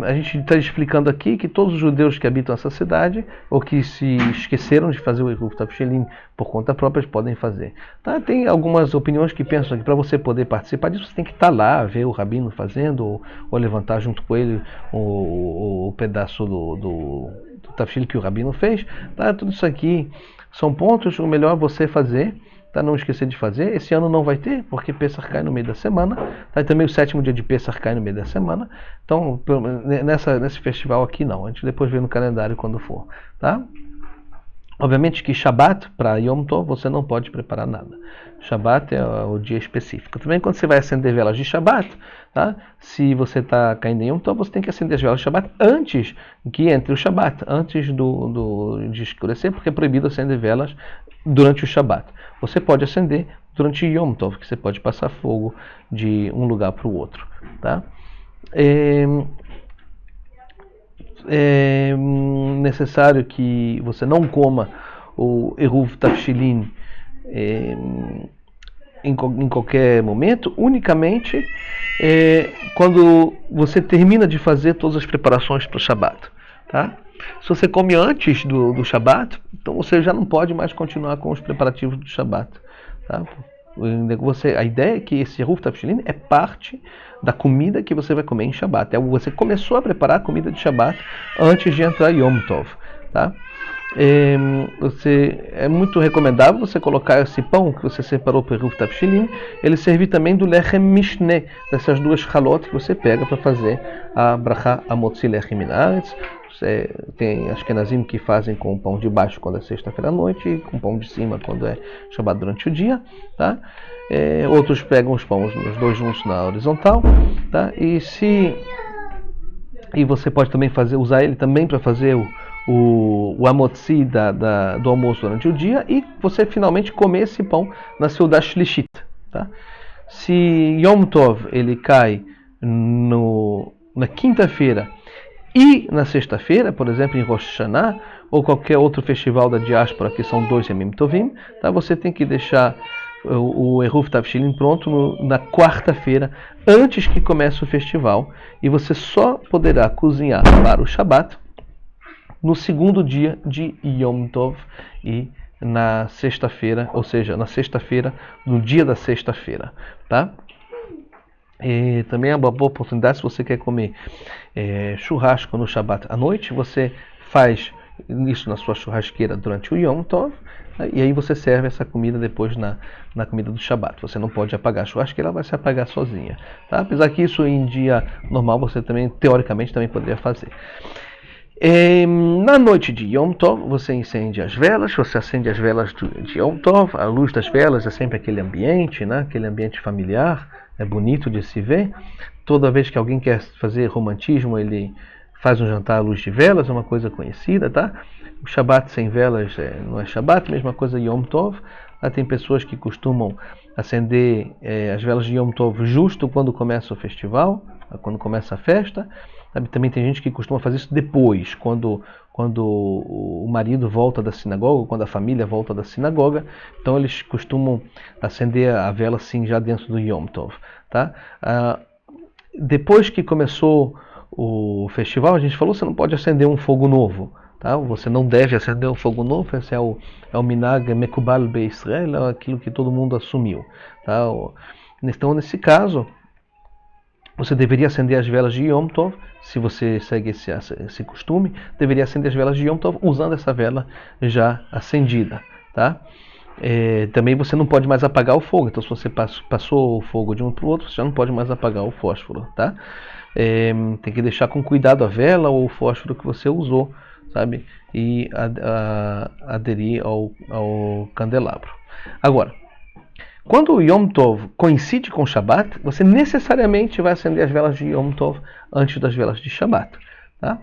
A gente está explicando aqui que todos os judeus que habitam essa cidade, ou que se esqueceram de fazer o Eruv Tafshilin por conta própria, podem fazer, tá? Tem algumas opiniões que pensam que para você poder participar disso, você tem que estar lá, ver o rabino fazendo, ou levantar junto com ele o pedaço do Tafshil que o rabino fez, tá? Tudo isso aqui são pontos, o melhor é você fazer, tá? Não esquecer de fazer. Esse ano não vai ter, porque Pesach cai no meio da semana, tá? E também o 7º dia de Pesach cai no meio da semana. Então, nesse festival aqui não. A gente depois vê no calendário quando for, tá? Obviamente que Shabat, para Yom Tov, você não pode preparar nada. Shabat é o dia específico. Também quando você vai acender velas de Shabat, tá? Se você está caindo em Yom Tov, você tem que acender as velas de Shabat antes que entre o Shabat, antes de escurecer, porque é proibido acender velas durante o Shabat. Você pode acender durante Yom Tov, que você pode passar fogo de um lugar para o outro, tá? É necessário que você não coma o Eruv Tafshilin em qualquer momento, unicamente quando você termina de fazer todas as preparações para o Shabat, tá? Se você come antes do Shabat, então você já não pode mais continuar com os preparativos do Shabat, tá? A ideia é que esse Eruv Tafshilin é parte da comida que você vai comer em Shabat. Você começou a preparar a comida de Shabat antes de entrar Yom Tov, tá? É muito recomendável você colocar esse pão que você separou para o Eruv Tafshilin, ele servir também do Lechem Mishneh, dessas duas halot que você pega para fazer a brachá Amotzi Lechem Min Haaretz. Tem Ashkenazim que fazem com o pão de baixo quando é sexta-feira à noite e com o pão de cima quando é Shabat durante o dia, tá? Outros pegam os pães, os dois juntos na horizontal, tá? E você pode também usar ele também para fazer o amotzi do almoço durante o dia, e você finalmente comer esse pão na Seudah Shlishit, tá? Se Yom Tov ele cai na quinta-feira e na sexta-feira, por exemplo, em Rosh Hashanah, ou qualquer outro festival da diáspora, que são 2 Yemim Tovim, tá? Você tem que deixar o Eruv Tavshilin pronto na quarta-feira, antes que comece o festival, e você só poderá cozinhar para o Shabat no segundo dia de Yom Tov e na sexta-feira, ou seja, na sexta-feira, no dia da sexta-feira, tá? E também é uma boa oportunidade, se você quer comer churrasco no Shabat à noite, você faz isso na sua churrasqueira durante o Yom Tov, e aí você serve essa comida depois na comida do Shabat. Você não pode apagar a churrasqueira, ela vai se apagar sozinha, tá? Apesar que isso em dia normal você também, teoricamente, também poderia fazer. Na noite de Yom Tov, você acende as velas, você acende as velas de Yom Tov. A luz das velas é sempre aquele ambiente, né? Aquele ambiente familiar, é bonito de se ver. Toda vez que alguém quer fazer romantismo, ele faz um jantar à luz de velas, é uma coisa conhecida, tá? O Shabat sem velas não é Shabat, mesma coisa Yom Tov. Tem pessoas que costumam acender as velas de Yom Tov justo quando começa o festival, quando começa a festa. Também tem gente que costuma fazer isso depois, quando o marido volta da sinagoga, quando a família volta da sinagoga. Então eles costumam acender a vela assim já dentro do Yom Tov, tá? Depois que começou o festival, a gente falou, você não pode acender um fogo novo, tá? Você não deve acender um fogo novo. Esse é o Minhag Mekubal Be'Israel, é aquilo que todo mundo assumiu, tá? Então nesse caso, você deveria acender as velas de Yom Tov, se você segue esse costume, deveria acender as velas de Yom Tov usando essa vela já acendida, tá? Também você não pode mais apagar o fogo, então se você passou o fogo de um para o outro, você já não pode mais apagar o fósforo, tá? Tem que deixar com cuidado a vela ou o fósforo que você usou, sabe? E aderir ao candelabro. Agora, quando o Yom Tov coincide com o Shabat, você necessariamente vai acender as velas de Yom Tov antes das velas de Shabat, tá?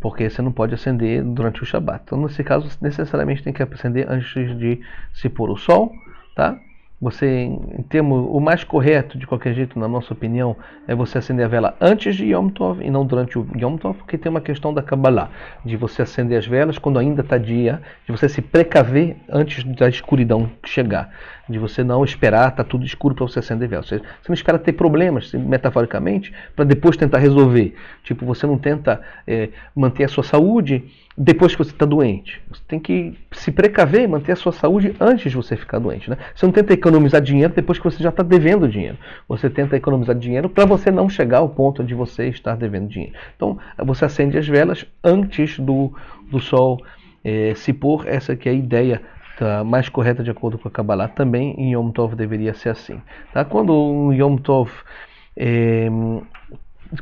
Porque você não pode acender durante o Shabat. Então, nesse caso, necessariamente tem que acender antes de se pôr o sol, tá? O mais correto, de qualquer jeito, na nossa opinião, é você acender a vela antes de Yom Tov e não durante o Yom Tov, porque tem uma questão da Kabbalah, de você acender as velas quando ainda está dia, de você se precaver antes da escuridão chegar, de você não esperar, está tudo escuro para você acender velas. Você não espera ter problemas, metaforicamente, para depois tentar resolver. Tipo, você não tenta manter a sua saúde depois que você está doente. Você tem que se precaver e manter a sua saúde antes de você ficar doente, né? Você não tenta economizar dinheiro depois que você já está devendo dinheiro. Você tenta economizar dinheiro para você não chegar ao ponto de você estar devendo dinheiro. Então, você acende as velas antes do sol se pôr. Essa que é a ideia mais correta de acordo com a Kabbalah. Também em Yom Tov deveria ser assim, tá? Quando o Yom Tov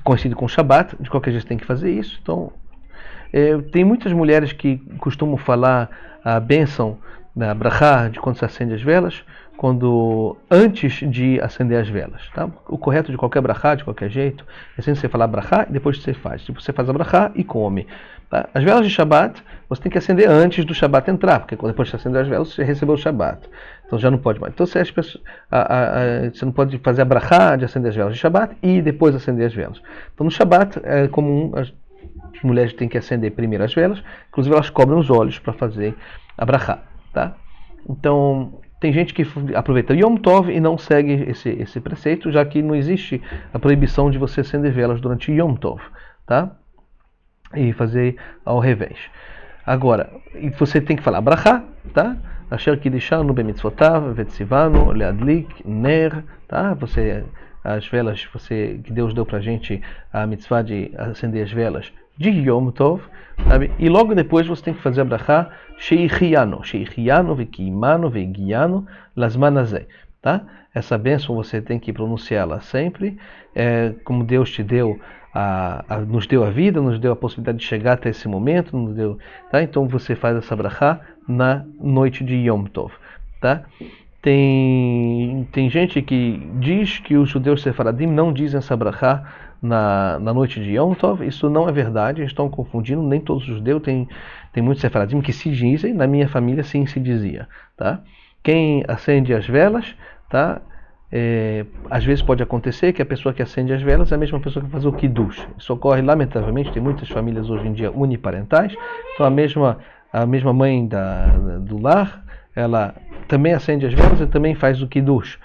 coincide com o Shabat, de qualquer jeito tem que fazer isso. Então, tem muitas mulheres que costumam falar a bênção da brachá de quando se acende as velas, antes de acender as velas, tá? O correto de qualquer brachá, de qualquer jeito, é sempre você falar brachá e depois você faz. Tipo, você faz a brachá e come, tá? As velas de Shabat você tem que acender antes do Shabat entrar, porque depois que você acender as velas você recebeu o Shabat, então já não pode mais. Então você não pode fazer a brachá de acender as velas de Shabat e depois acender as velas. Então no Shabat é comum as mulheres têm que acender primeiro as velas, inclusive elas cobrem os olhos para fazer a brachá, tá? Então, tem gente que aproveita Yom Tov e não segue esse preceito, já que não existe a proibição de você acender velas durante Yom Tov, tá? E fazer ao revés. Agora, você tem que falar brachá, tá? Asher kidishanu bemitzvotav vetzivanu leadlik ner, tá? As velas que Deus deu pra gente a mitzvah de acender as velas de Yom Tov, sabe? E logo depois você tem que fazer a brachá Sheichianu Vekiimanu Vegianu Lasman Hazeh, tá? Essa bênção você tem que pronunciá-la sempre, como Deus te deu, nos deu a vida, nos deu a possibilidade de chegar até esse momento, tá? Então você faz essa brachá na noite de Yom Tov, tá? Tem gente que diz que os judeus sefaradim não dizem essa brachá na noite de Yom Tov. Isso não é verdade, eles estão confundindo. Nem todos os judeus, tem muitos sefaradim que se dizem. Na minha família sim se dizia, tá? Quem acende as velas, tá? Às vezes pode acontecer que a pessoa que acende as velas é a mesma pessoa que faz o kiddush. Isso ocorre lamentavelmente, tem muitas famílias hoje em dia uniparentais, então a mesma mãe do lar, ela também acende as velas e também faz o Kiddush.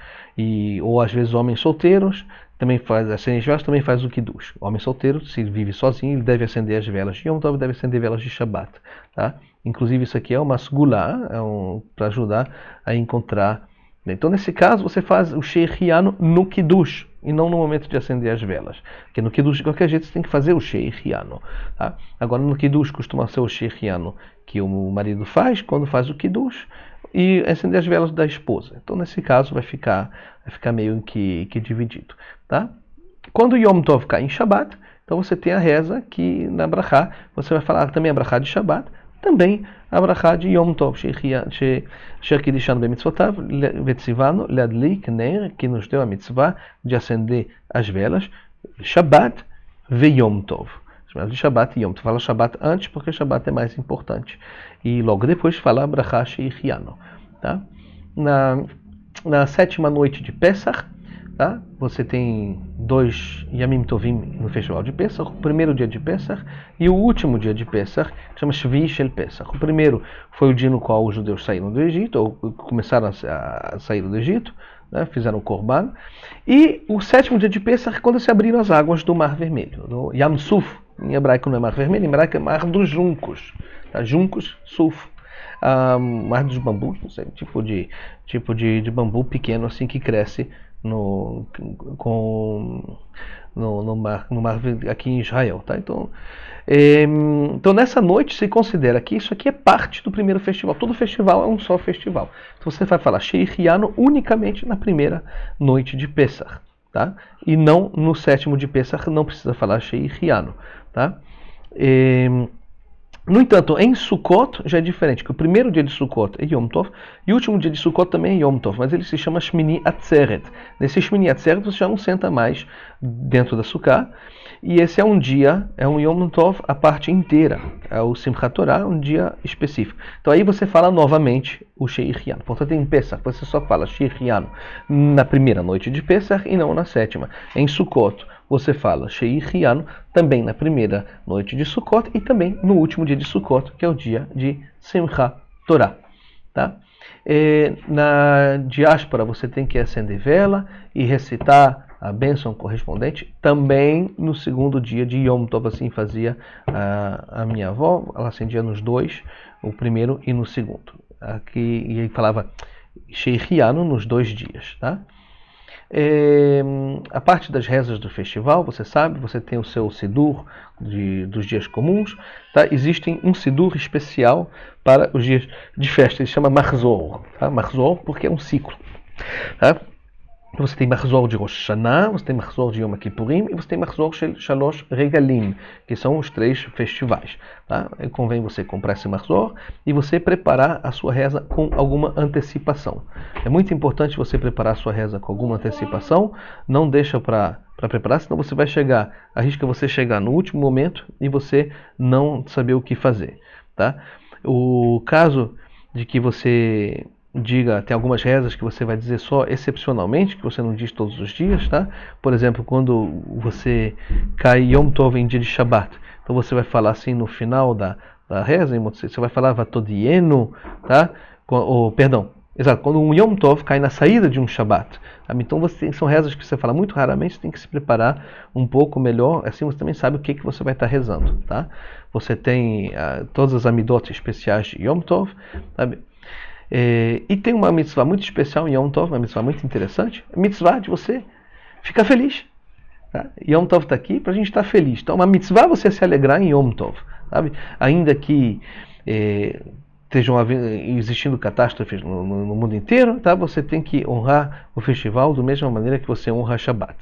Ou às vezes homens solteiros também acende as velas, também faz o Kiddush. Homem solteiro, se vive sozinho, ele deve acender as velas de Yom Tov, deve acender velas de Shabbat. Tá? Inclusive isso aqui é uma segulá, para ajudar a encontrar. Então nesse caso você faz o Shechianu no Kiddush e não no momento de acender as velas. Porque no Kiddush de qualquer jeito você tem que fazer o Shechianu. Tá? Agora no Kiddush costuma ser o Shechianu que o marido faz quando faz o Kiddush e acender as velas da esposa. Então nesse caso vai ficar meio que dividido. Tá? Quando Yom Tov cai em Shabbat, então você tem a reza que na Brachá, você vai falar também a Brachá de Shabbat, também a Brachá de Yom Tov, Shekidishan bemitzvotav, vetzivano, leadlik ner, que nos deu a mitzvah de acender as velas, Shabbat ve Yom Tov. De Shabbat e Yom Tov. Fala Shabbat antes, porque Shabbat é mais importante. E logo depois fala Brachá Shechianu. Tá? Na sétima noite de Pesach, tá? Você tem 2 Yamim Tovim no festival de Pesach, o primeiro dia de Pesach e o último dia de Pesach, que chama Shvi Shel Pesach. O primeiro foi o dia no qual os judeus saíram do Egito, ou começaram a sair do Egito, né? Fizeram o Korban. E o sétimo dia de Pesach é quando se abriram as águas do Mar Vermelho, do Yam Suf. Em hebraico não é Mar Vermelho, em hebraico é Mar dos Juncos. Tá? Juncos, Suf. Mar dos Bambus, não sei, tipo de bambu pequeno assim que cresce no mar aqui em Israel, tá? Então nessa noite se considera que isso aqui é parte do primeiro festival. Todo festival é um só festival. Então você vai falar Shechianu unicamente na primeira noite de Pesach, tá? E não no sétimo de Pesach, não precisa falar Shechianu, tá? No entanto, em Sukkot já é diferente, que o primeiro dia de Sukkot é Yom Tov e o último dia de Sukkot também é Yom Tov, mas ele se chama Shmini Atzeret. Nesse Shmini Atzeret você já não senta mais dentro da Sukkah, e esse é um dia, é um Yom Tov a parte inteira, é o Simchat Torah, um dia específico. Então aí você fala novamente o Shechianu. Portanto, em Pesach você só fala Shechianu na primeira noite de Pesach e não na sétima. Em Sukkot você fala Shechianu também na primeira noite de Sukkot e também no último dia de Sukkot, que é o dia de Simchat Torah. Tá? Na diáspora você tem que acender vela e recitar a bênção correspondente também no segundo dia de Yom Tov. Assim fazia a minha avó, ela acendia nos dois, o primeiro e no segundo. Aqui, e aí falava Shechianu nos 2 dias. Tá? A parte das rezas do festival, você sabe, você tem o seu Sidur dos dias comuns, tá? Existe um Sidur especial para os dias de festa, ele se chama Marzor, tá? Marzor porque é um ciclo, tá? Você tem Marzor de Rosh Hashanah, você tem Marzor de Yom Kippurim e você tem Marzor Shalosh Regalim, que são os 3 festivais. Tá? Convém você comprar esse Marzor e você preparar a sua reza com alguma antecipação. É muito importante você preparar a sua reza com alguma antecipação, não deixa para preparar, senão você vai arrisca você chegar no último momento e você não saber o que fazer. Tá? O caso de que você tem algumas rezas que você vai dizer só excepcionalmente, que você não diz todos os dias, tá? Por exemplo, quando você cai Yom Tov em dia de Shabbat, então você vai falar assim no final da reza, você vai falar Vatodienu, tá? Quando um Yom Tov cai na saída de um Shabbat, tá? Então são rezas que você fala muito raramente, você tem que se preparar um pouco melhor, assim você também sabe o que você vai estar rezando, tá? Você tem todas as amidot especiais de Yom Tov, sabe? E tem uma mitzvah muito especial em Yom Tov, uma mitzvah muito interessante, a mitzvah de você ficar feliz. Tá? Yom Tov está aqui para a gente estar feliz. Então, uma mitzvah é você se alegrar em Yom Tov. Sabe? Ainda que estejam existindo catástrofes no mundo inteiro, tá? Você tem que honrar o festival da mesma maneira que você honra Shabbat.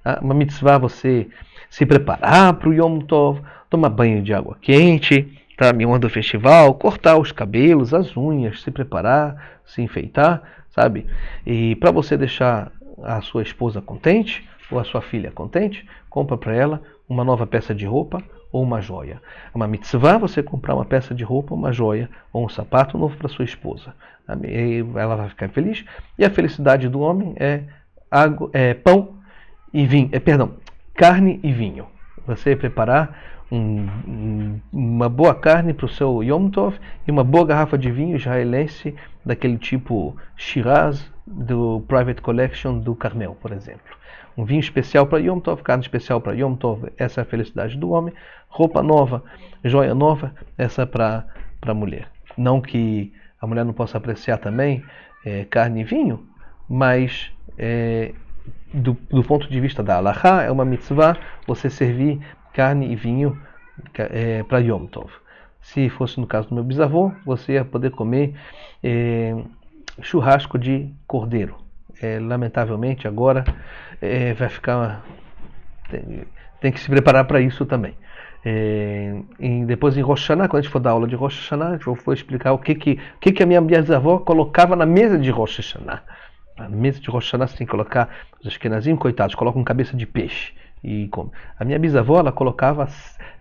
Tá? Uma mitzvah é você se preparar para o Yom Tov, tomar banho de água quente, tá? Do festival, cortar os cabelos, as unhas, se preparar, se enfeitar, sabe? E para você deixar a sua esposa contente ou a sua filha contente, compra para ela uma nova peça de roupa ou uma joia. Uma mitzvah você comprar uma peça de roupa, uma joia ou um sapato novo para sua esposa. E ela vai ficar feliz. E a felicidade do homem é pão e vinho, carne e vinho. Você preparar uma boa carne para o seu Yom Tov e uma boa garrafa de vinho israelense daquele tipo Shiraz do Private Collection do Carmel, por exemplo. Um vinho especial para Yom Tov, carne especial para Yom Tov, essa é a felicidade do homem. Roupa nova, joia nova, essa é para a mulher. Não que a mulher não possa apreciar também carne e vinho, mas do ponto de vista da Halachá, é uma mitzvah você servir carne e vinho para Yom Tov. Se fosse no caso do meu bisavô, você ia poder comer churrasco de cordeiro. Lamentavelmente agora vai ficar... Tem que se preparar para isso também. E depois em Rosh Hashanah, quando a gente for dar aula de Rosh Hashanah, eu vou explicar o que a minha bisavó colocava na mesa de Rosh Hashanah. Na mesa de Rosh Hashanah você tem que colocar, os ashkenazim, coitados, colocam cabeça de peixe e come. A minha bisavó, ela colocava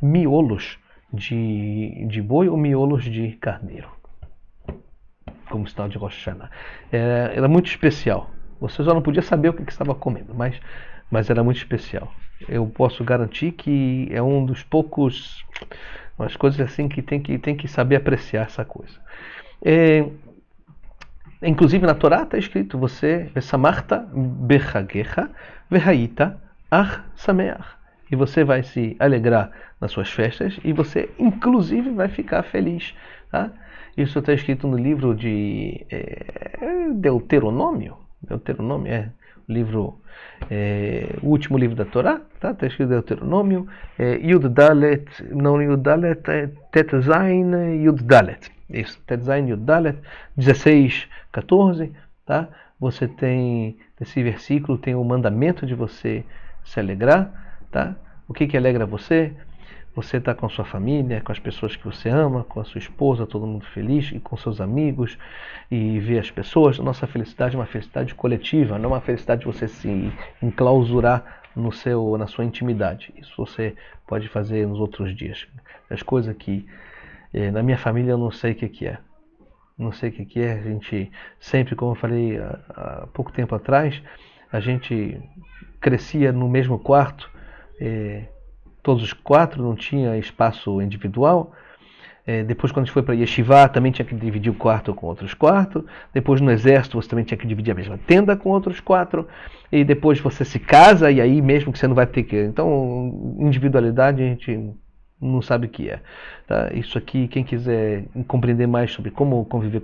miolos de boi ou miolos de carneiro, como sinal de Rosh Hashanah. Era muito especial. Você só não podia saber o que estava comendo, mas era muito especial. Eu posso garantir que é um dos poucos, umas coisas assim que tem que saber apreciar essa coisa. Inclusive na Torá está escrito: você Vesamarta bechagecha vehaita ach sameach. E você vai se alegrar nas suas festas e você inclusive vai ficar feliz. Tá? Isso está escrito no livro de Deuteronômio. Deuteronômio é o livro, o último livro da Torá, tá? Está escrito Deuteronômio, Yud Dalet, não Yud Dalet, Tet Zain Yud Dalet. Isso, Tet Zain Yud Dalet, 16, 14, tá? Você tem, nesse versículo, tem o mandamento de você se alegrar, tá? O que alegra você? Você está com a sua família, com as pessoas que você ama, com a sua esposa, todo mundo feliz, e com seus amigos, e ver as pessoas. Nossa felicidade é uma felicidade coletiva, não é uma felicidade de você se enclausurar na sua intimidade. Isso você pode fazer nos outros dias. As coisas que na minha família eu não sei o que é. Não sei o que é. A gente sempre, como eu falei há pouco tempo atrás, a gente crescia no mesmo quarto, todos os quatro, não tinha espaço individual. Depois, quando a gente foi para Yeshiva, também tinha que dividir o quarto com outros quatro. Depois, no exército, você também tinha que dividir a mesma tenda com outros quatro. E depois você se casa, e aí mesmo que você não vai ter que... Então, individualidade a gente não sabe o que é. Tá? Isso aqui, quem quiser compreender mais sobre como conviver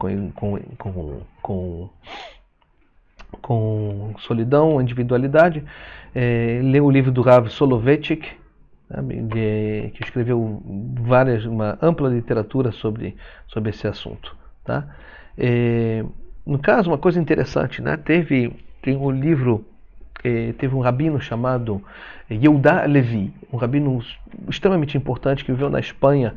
com solidão, individualidade, lê o livro do Rav Soloveitchik, que escreveu uma ampla literatura sobre esse assunto. Tá? No caso, uma coisa interessante, né? Tem um livro, teve um rabino chamado Yehuda Levi, um rabino extremamente importante que viveu na Espanha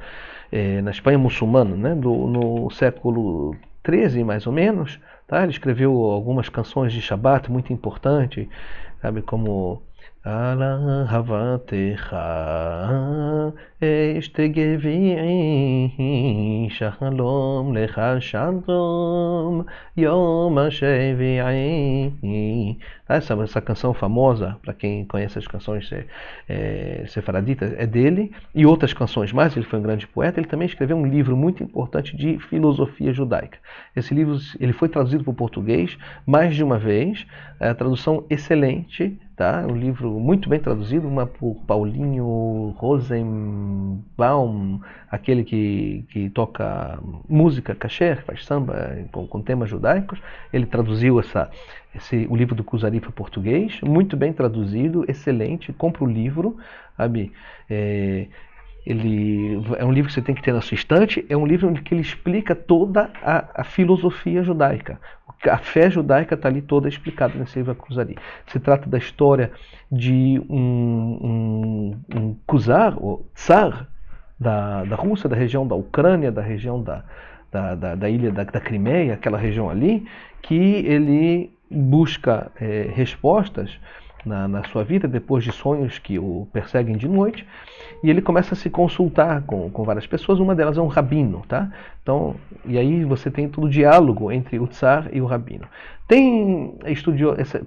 muçulmana, né? No século XIII, mais ou menos. Tá? Ele escreveu algumas canções de Shabbat muito importantes, sabe, como Ala havatecha eshtegevi shalom lecha shalom yom shevi'i. Essa canção famosa, para quem conhece as canções sefaraditas, é dele, e outras canções mais. Ele foi um grande poeta. Ele também escreveu um livro muito importante de filosofia judaica. Esse livro ele foi traduzido para o português mais de uma vez, a tradução excelente. Tá? Um livro muito bem traduzido, uma por Paulinho Rosenbaum, aquele que toca música kasher, faz samba com temas judaicos. Ele traduziu o livro do Kuzari para português, muito bem traduzido, excelente. Compre o livro, sabe? Ele é um livro que você tem que ter na sua estante. É um livro onde ele explica toda a filosofia judaica. A fé judaica está ali toda explicada nesse livro Kuzari. Se trata da história de um czar, ou tsar, da Rússia, da região da Ucrânia, da região da ilha da Crimeia, aquela região ali, que ele busca respostas na sua vida, depois de sonhos que o perseguem de noite, e ele começa a se consultar com várias pessoas, uma delas é um rabino, tá? Então, e aí você tem todo o diálogo entre o tsar e o rabino.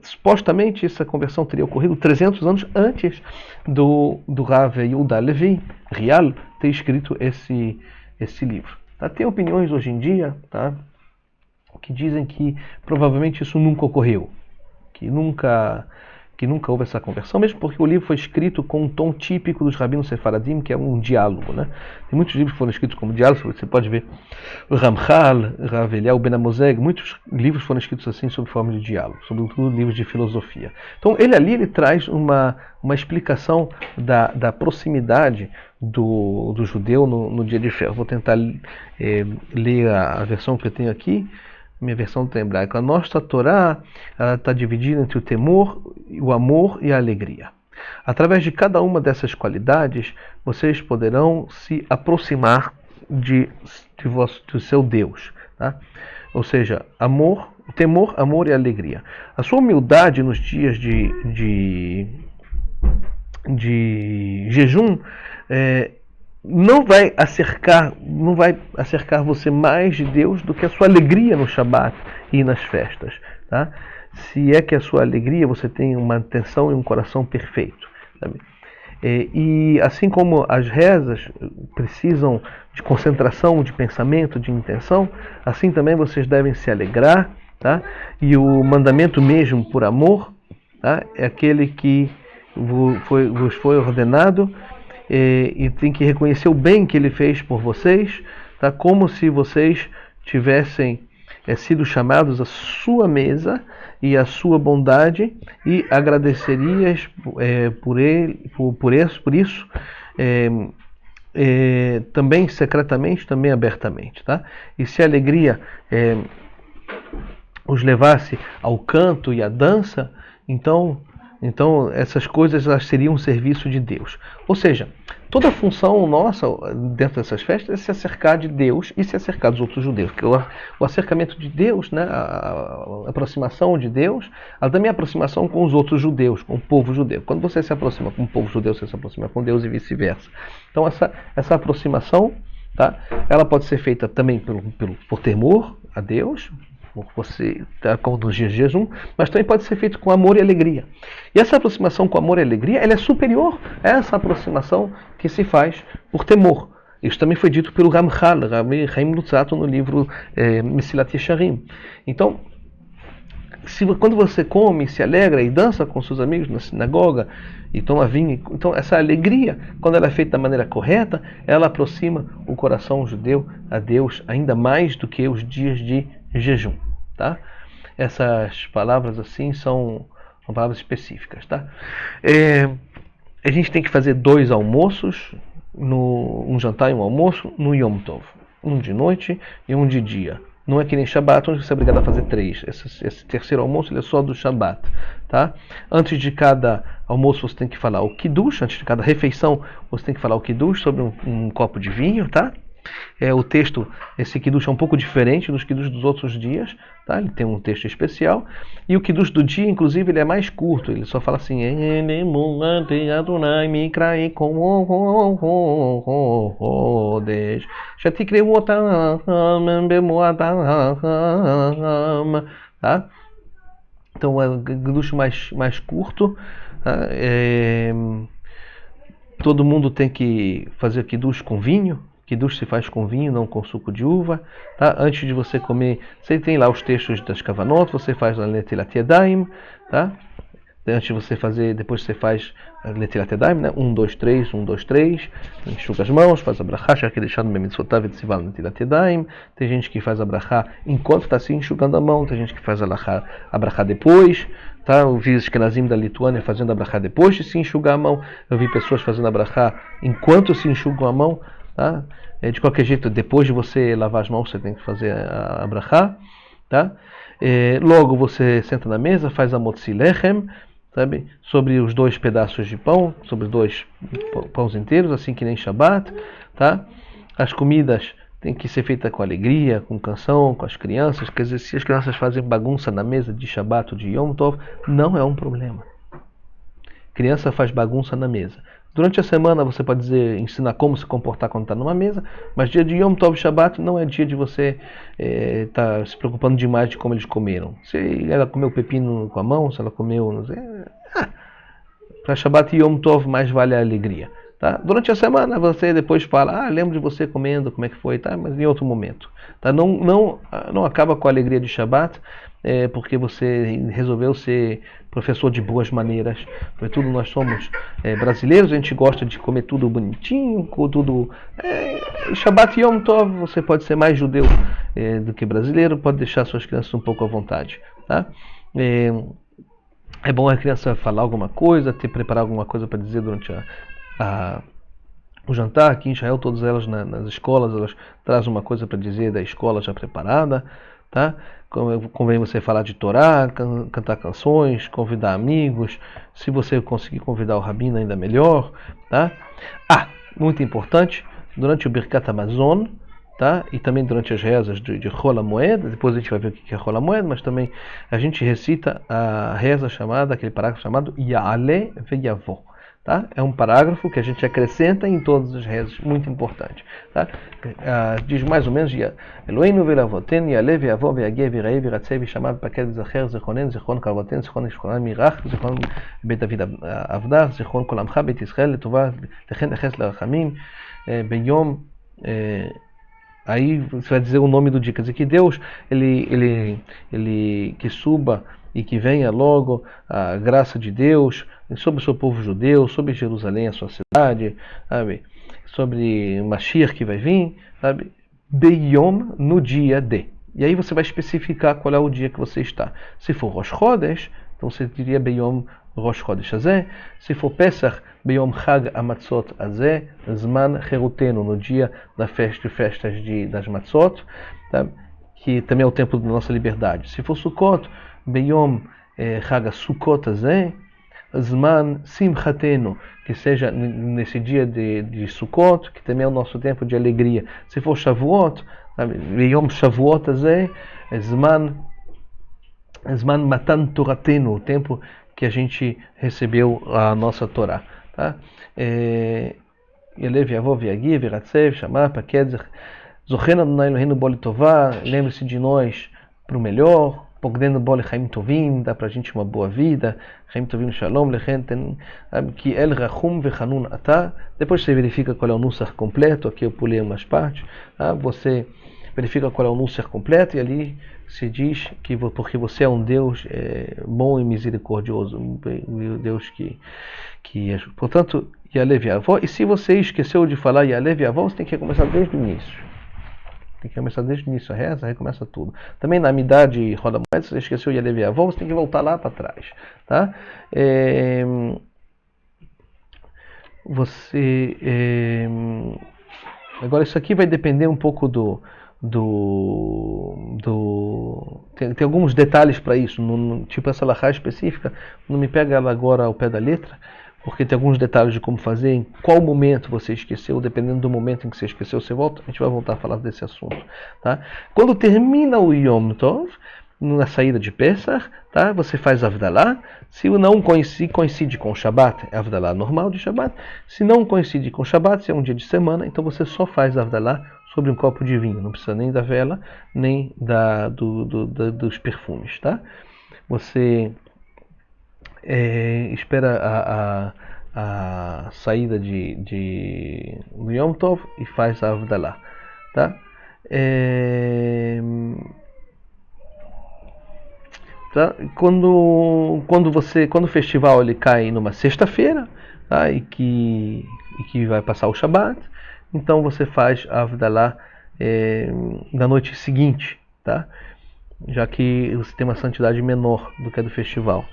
Supostamente essa conversão teria ocorrido 300 anos antes do Rav Yehuda Levi Rial ter escrito esse livro. Tá? Tem opiniões hoje em dia, tá, que dizem que provavelmente isso nunca ocorreu, que nunca houve essa conversão, mesmo porque o livro foi escrito com um tom típico dos rabinos sefaradim, que é um diálogo, né? Tem muitos livros que foram escritos como diálogo, você pode ver o Ramchal, Rav Eliyahu Ben Amozeg, muitos livros foram escritos assim sob forma de diálogo, sobretudo livros de filosofia. Então ele traz uma explicação da proximidade do judeu no dia de fé. Eu vou tentar ler a versão que eu tenho aqui. Minha versão do hebraico. A nossa Torá está dividida entre o temor, o amor e a alegria. Através de cada uma dessas qualidades, vocês poderão se aproximar do seu Deus. Tá? Ou seja, temor, amor e alegria. A sua humildade nos dias de jejum não vai acercar você mais de Deus do que a sua alegria no Shabat e nas festas. Tá? Se é que a sua alegria, você tem uma atenção e um coração perfeito. Sabe? E assim como as rezas precisam de concentração, de pensamento, de intenção, assim também vocês devem se alegrar. Tá? E o mandamento mesmo por amor, tá? É aquele que vos foi ordenado, e tem que reconhecer o bem que ele fez por vocês, tá? Como se vocês tivessem sido chamados à sua mesa e à sua bondade, e agradecerias por isso, também secretamente, também abertamente. Tá? E se a alegria os levasse ao canto e à dança, então essas coisas elas seriam um serviço de Deus. Ou seja, toda a função nossa dentro dessas festas é se acercar de Deus e se acercar dos outros judeus. Porque o acercamento de Deus, né, a aproximação de Deus, ela também é a aproximação com os outros judeus, com o povo judeu. Quando você se aproxima com o povo judeu, você se aproxima com Deus e vice-versa. Então essa aproximação, tá, ela pode ser feita também por temor a Deus, você está com os dias de jejum, mas também pode ser feito com amor e alegria. E essa aproximação com amor e alegria, ela é superior a essa aproximação que se faz por temor. Isso também foi dito pelo Ramchal, Rabbi Chaim Luzzatto, no livro Mesilat Yesharim. Então, quando você come, se alegra e dança com seus amigos na sinagoga e toma vinho, então essa alegria, quando ela é feita da maneira correta, ela aproxima o coração judeu a Deus ainda mais do que os dias de jejum. Tá? Essas palavras assim são palavras específicas. Tá? A gente tem que fazer 2 almoços, um jantar e um almoço no Yom Tov. Um de noite e um de dia. Não é que nem Shabat, onde você é obrigado a fazer 3. Esse terceiro almoço ele é só do Shabat. Tá? Antes de cada almoço você tem que falar o Kiddush. Antes de cada refeição você tem que falar o Kiddush sobre um copo de vinho. Tá? O texto, esse Kiddush é um pouco diferente dos Kiddush dos outros dias. Tá? Ele tem um texto especial. E o Kiddush do dia, inclusive, ele é mais curto. Ele só fala assim... Tá? Então é um Kiddush mais curto. Tá? Todo mundo tem que fazer Kiddush com vinho. Kiddush se faz com vinho, não com suco de uva. Tá? Antes de você comer, você tem lá os textos das Kavanot, você faz a Netilat Yadayim, tá? Antes de você fazer, depois você faz a Netilat Yadayim, né? 1, 2, 3, 1, 2, 3. Enxuga as mãos, faz a brachá, já que deixando bemitzvotav et tzival Netilat Yadayim. Tem gente que faz a brachá enquanto está se enxugando a mão, tem gente que faz a brachá depois. Tá? Eu vi os Ashkenazim da Lituânia fazendo a brachá depois de se enxugar a mão. Eu vi pessoas fazendo a brachá enquanto se enxugam a mão. Tá? De qualquer jeito, depois de você lavar as mãos, você tem que fazer a brachá. Tá? Logo você senta na mesa, faz a motzi lechem, sabe? Sobre os 2 pedaços de pão, sobre os 2 pães inteiros, assim que nem Shabat. Tá? As comidas têm que ser feitas com alegria, com canção, com as crianças. Quer dizer, se as crianças fazem bagunça na mesa de Shabat ou de Yom Tov, não é um problema. criança faz bagunça na mesa. Durante a semana você pode ensinar como se comportar quando está numa mesa, mas dia de Yom Tov Shabbat não é dia de você estar se preocupando demais de como eles comeram. Se ela comeu pepino com a mão, se ela comeu, não sei, para Shabbat e Yom Tov mais vale a alegria. Tá? Durante a semana você depois fala, lembro de você comendo, como é que foi, tá? Mas em outro momento. Tá? Não acaba com a alegria de Shabbat, porque você resolveu ser professor de boas maneiras. Sobretudo nós somos brasileiros, a gente gosta de comer tudo bonitinho, com tudo. Shabbat e Yom Tov, você pode ser mais judeu do que brasileiro, pode deixar suas crianças um pouco à vontade. Tá? É bom a criança falar alguma coisa, preparar alguma coisa para dizer durante o jantar. Aqui em Israel, todas elas nas escolas, elas trazem uma coisa para dizer da escola já preparada. Tá? Convém você falar de Torá, cantar canções, convidar amigos. Se você conseguir convidar o rabino, ainda melhor. Tá? Muito importante, durante o Birkat Hamazon, tá? E também durante as rezas de Chol HaMoed, depois a gente vai ver o que é Chol HaMoed, mas também a gente recita a reza chamada, aquele parágrafo chamado Ya'ale Ve'yavo. Tá? É um parágrafo que a gente acrescenta em todas as rezas, muito importante. Tá? Diz mais ou menos: Eloheinu ve'lavoten, Ya'ale ve'yavo ve'yageh ve'ra'eh ve'ratzeh ve'shama ve'paked ve'zacher zichronen, zichron karvoten, zichron yishkonan mirach, zichron bet David avdach, zichron kol amcha bet Yisrael letová, lechen eches lerachamim, beyom. Aí você vai dizer o nome do dia, quer dizer que Deus, ele que suba e que venha logo a graça de Deus sobre o seu povo judeu, sobre Jerusalém, a sua cidade, sabe? Sobre Mashiach que vai vir, sabe? Beyom, no dia de. E aí você vai especificar qual é o dia que você está. Se for Rosh Chodesh, então você diria Beyom Rosh Chodesh Azeh. Se for Pesach, Beyom Chag Amatzot Azeh, Zman Cherutenu, no dia das festas das Matzot, tá? Que também é o tempo da nossa liberdade. Se for Sukkot, Beyom Chag Sukkot Azeh, Zman Simchatenu, que seja nesse dia de Sukkot, que também é o nosso tempo de alegria. Se for Shavuot, Beyom Shavuot Azeh, Zman Matan Toratenu, o tempo que a gente recebeu a nossa Torá. Tá? Ya'ale ve'yavo ve'yageh ve'ratzeh ve'shama paked zochen Adonai Eloheinu bo letová, lembre-se de nós para o melhor, pogdenu bo lechaim tovim, dá para a gente uma boa vida, chaim tovim shalom lechen ki el rachum ve'chanun ata. Depois você verifica qual é o nusach completo, aqui eu pulei umas partes, tá? Você verifica qual é o nusach completo e ali se diz que porque você é um Deus bom e misericordioso, um Deus que é, portanto, Ya'ale ve'yavo. E se você esqueceu de falar Ya'ale ve'yavo, você tem que começar desde o início. Tem que começar desde o início a reza, recomeça tudo. Também na Amidade Roda Moed, se você esqueceu Ya'ale ve'yavo, você tem que voltar lá para trás. Tá? Agora isso aqui vai depender um pouco tem alguns detalhes para isso, tipo essa halachá específica, não me pega ela agora ao pé da letra, porque tem alguns detalhes de como fazer, em qual momento você esqueceu, dependendo do momento em que você esqueceu, você volta, a gente vai voltar a falar desse assunto. Tá? Quando termina o Yom Tov, na saída de Pesach, tá? Você faz Avdalá. Se não coincide com o Shabat, é Avdalá normal de Shabat. Se não coincide com o Shabat, se é um dia de semana, então você só faz Avdalá sobre um copo de vinho. Não precisa nem da vela, nem dos perfumes. Tá? Você espera a saída do Yom Tov e faz a Avdalá. Tá? Tá? Quando o festival ele cai numa sexta-feira, tá? e que vai passar o Shabat, então você faz a Avdalá na noite seguinte, tá? Já que você tem uma santidade menor do que a do festival.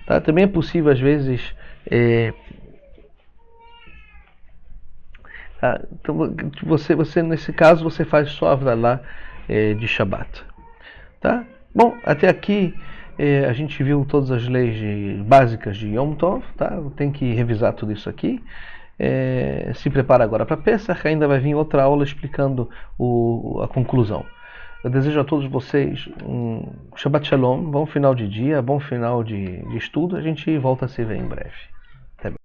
Tá? Também é possível às vezes então você nesse caso você faz só a Avdalá de Shabat. Tá? Bom, até aqui a gente viu todas as leis básicas de Yom Tov, tá? Tem que revisar tudo isso aqui. Se prepara agora para Pesach, ainda vai vir outra aula explicando a conclusão. Eu desejo a todos vocês um Shabbat Shalom, bom final de dia, bom final de estudo. A gente volta a se ver em breve.